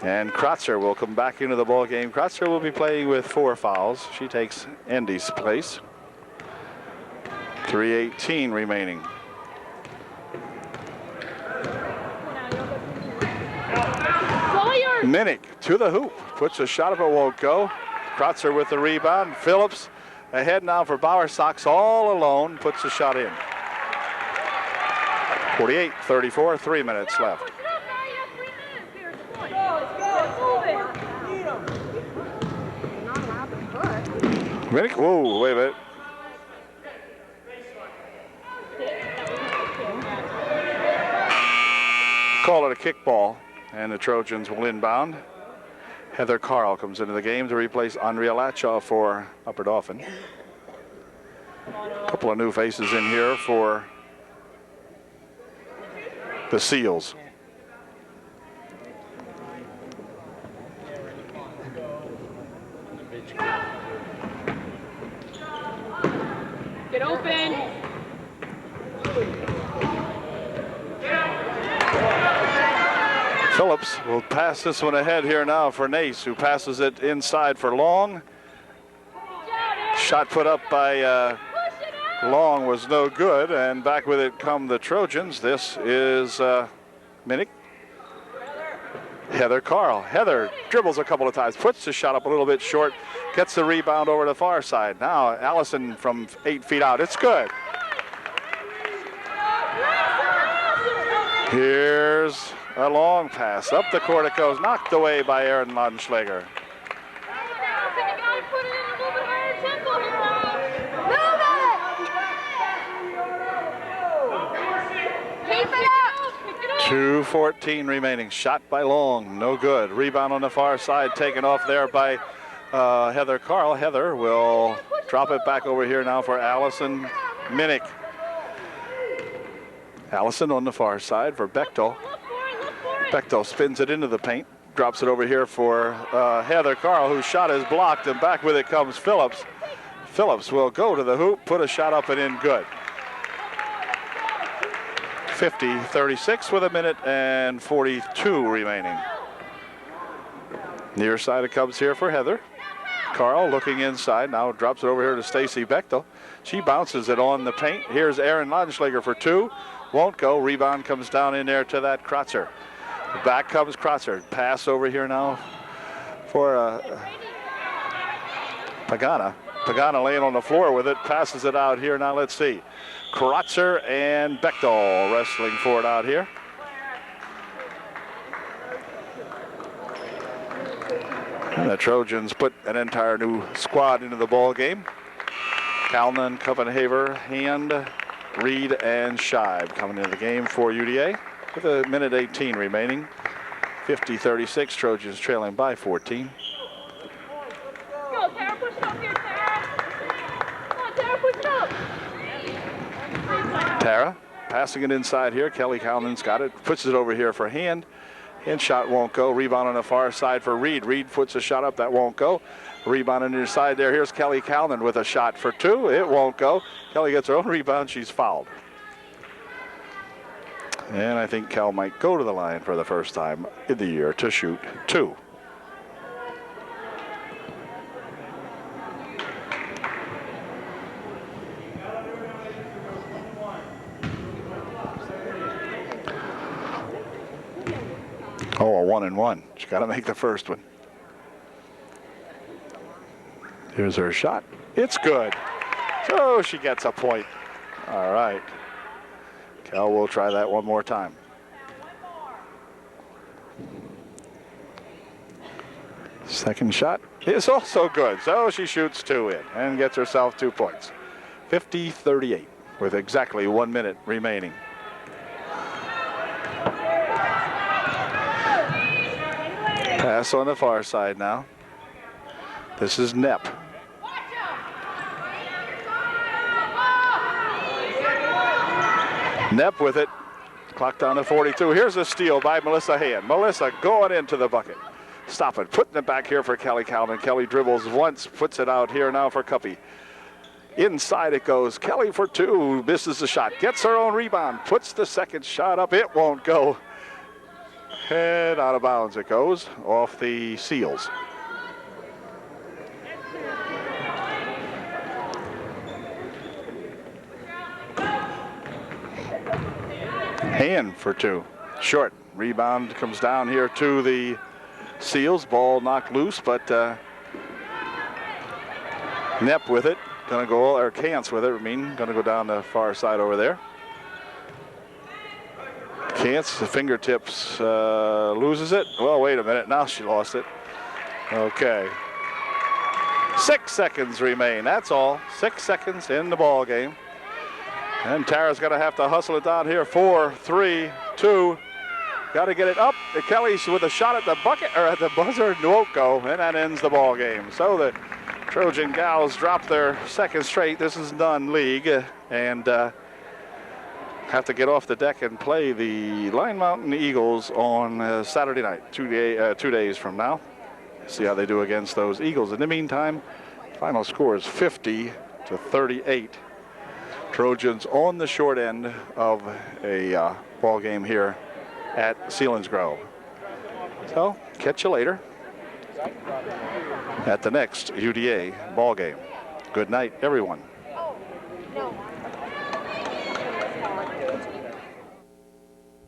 Speaker 1: And Kratzer will come back into the ball game. Kratzer will be playing with 4 fouls. She takes Endy's place. 3:18 remaining. Minnick to the hoop. Puts a shot up, it won't go. Kratzer with the rebound. Phillips ahead now for Bowersox all alone. Puts the shot in. 48-34, 3 minutes left. Minnick, whoa, wait a minute. Call it a kickball, and the Trojans will inbound. Heather Carl comes into the game to replace Andrea Lachaw for Upper Dauphin. A couple of new faces in here for the Seals.
Speaker 3: Get open.
Speaker 1: Phillips will pass this one ahead here now for Nace, who passes it inside for Long. Shot put up by Long was no good, and back with it come the Trojans. This is Minnick. Heather Carl. Heather dribbles a couple of times, puts the shot up a little bit short, gets the rebound over to the far side. Now Allison from 8 feet out. It's good. Here's a long pass. Up the court it goes, knocked away by Erin Laudenschlager.
Speaker 3: Keep it up.
Speaker 1: 2:14 remaining. Shot by Long, no good. Rebound on the far side, taken off there by Heather Carl. Heather will drop it back over here now for Allison Minnick. Allison on the far side for Bechtel. Bechtel spins it into the paint, drops it over here for Heather Carl, whose shot is blocked, and back with it comes Phillips. Phillips will go to the hoop, put a shot up and in, good. 50-36 with 1:42 remaining. Near side it comes here for Heather. Carl looking inside, now drops it over here to Stacy Bechtel. She bounces it on the paint. Here's Erin Laudenschlager for 2. Won't go. Rebound comes down in there to that Kratzer. Back comes Kratzer. Pass over here now for Pagana. Pagana laying on the floor with it. Passes it out here. Now let's see. Kratzer and Bechtel wrestling for it out here. And the Trojans put an entire new squad into the ball game. Calnon, Copenhaver, Hand, Reed, and Scheib coming into the game for UDA with 1:18 remaining. 50-36, Trojans trailing by 14.
Speaker 3: Go, Tara, push it up here, Tara. Come on, Tara, push it up.
Speaker 1: Tara passing it inside here. Kelly Calnon's got it, puts it over here for Hand. Hand shot won't go. Rebound on the far side for Reed. Reed puts a shot up, that won't go. Rebound on your side there. Here's Kelly Calnon with a shot for 2. It won't go. Kelly gets her own rebound. She's fouled. And I think Cal might go to the line for the first time in the year to shoot 2. Oh, a 1-and-1. She's got to make the first one. Here's her shot. It's good. So she gets a point. All right. Cal will try that one more time. Second shot is also good. So she shoots 2 in and gets herself 2 points. 50-38 with exactly 1 minute remaining. Pass on the far side now. This is Knepp. Knepp with it. Clock down to 42. Here's a steal by Melissa Hand. Melissa going into the bucket. Stop it. Putting it back here for Kelly Calnon. Kelly dribbles once, puts it out here now for Cuppy. Inside it goes. Kelly for two. Misses the shot. Gets her own rebound. Puts the second shot up. It won't go. Head out of bounds it goes. Off the seals. Hand for two. Short. Rebound comes down here to the seals. Ball knocked loose, but Knepp with it. Gonna go, or Kantz with it, gonna go down the far side over there. Kantz, the fingertips, loses it. Well, wait a minute, now she lost it. Okay. 6 seconds remain, that's all. 6 seconds in the ball game. And Tara's gonna have to hustle it down here. 4, 3, 2. Got to get it up. Kelly's with a shot at the bucket, or at the buzzer, won't go, and that ends the ball game. So the Trojan gals drop their second straight. This is non-league, and have to get off the deck and play the Line Mountain Eagles on Saturday night, 2 days from now. See how they do against those Eagles. In the meantime, final score is 50-38. Trojans on the short end of a ball game here at Selinsgrove. So, catch you later at the next UDA ball game. Good night, everyone.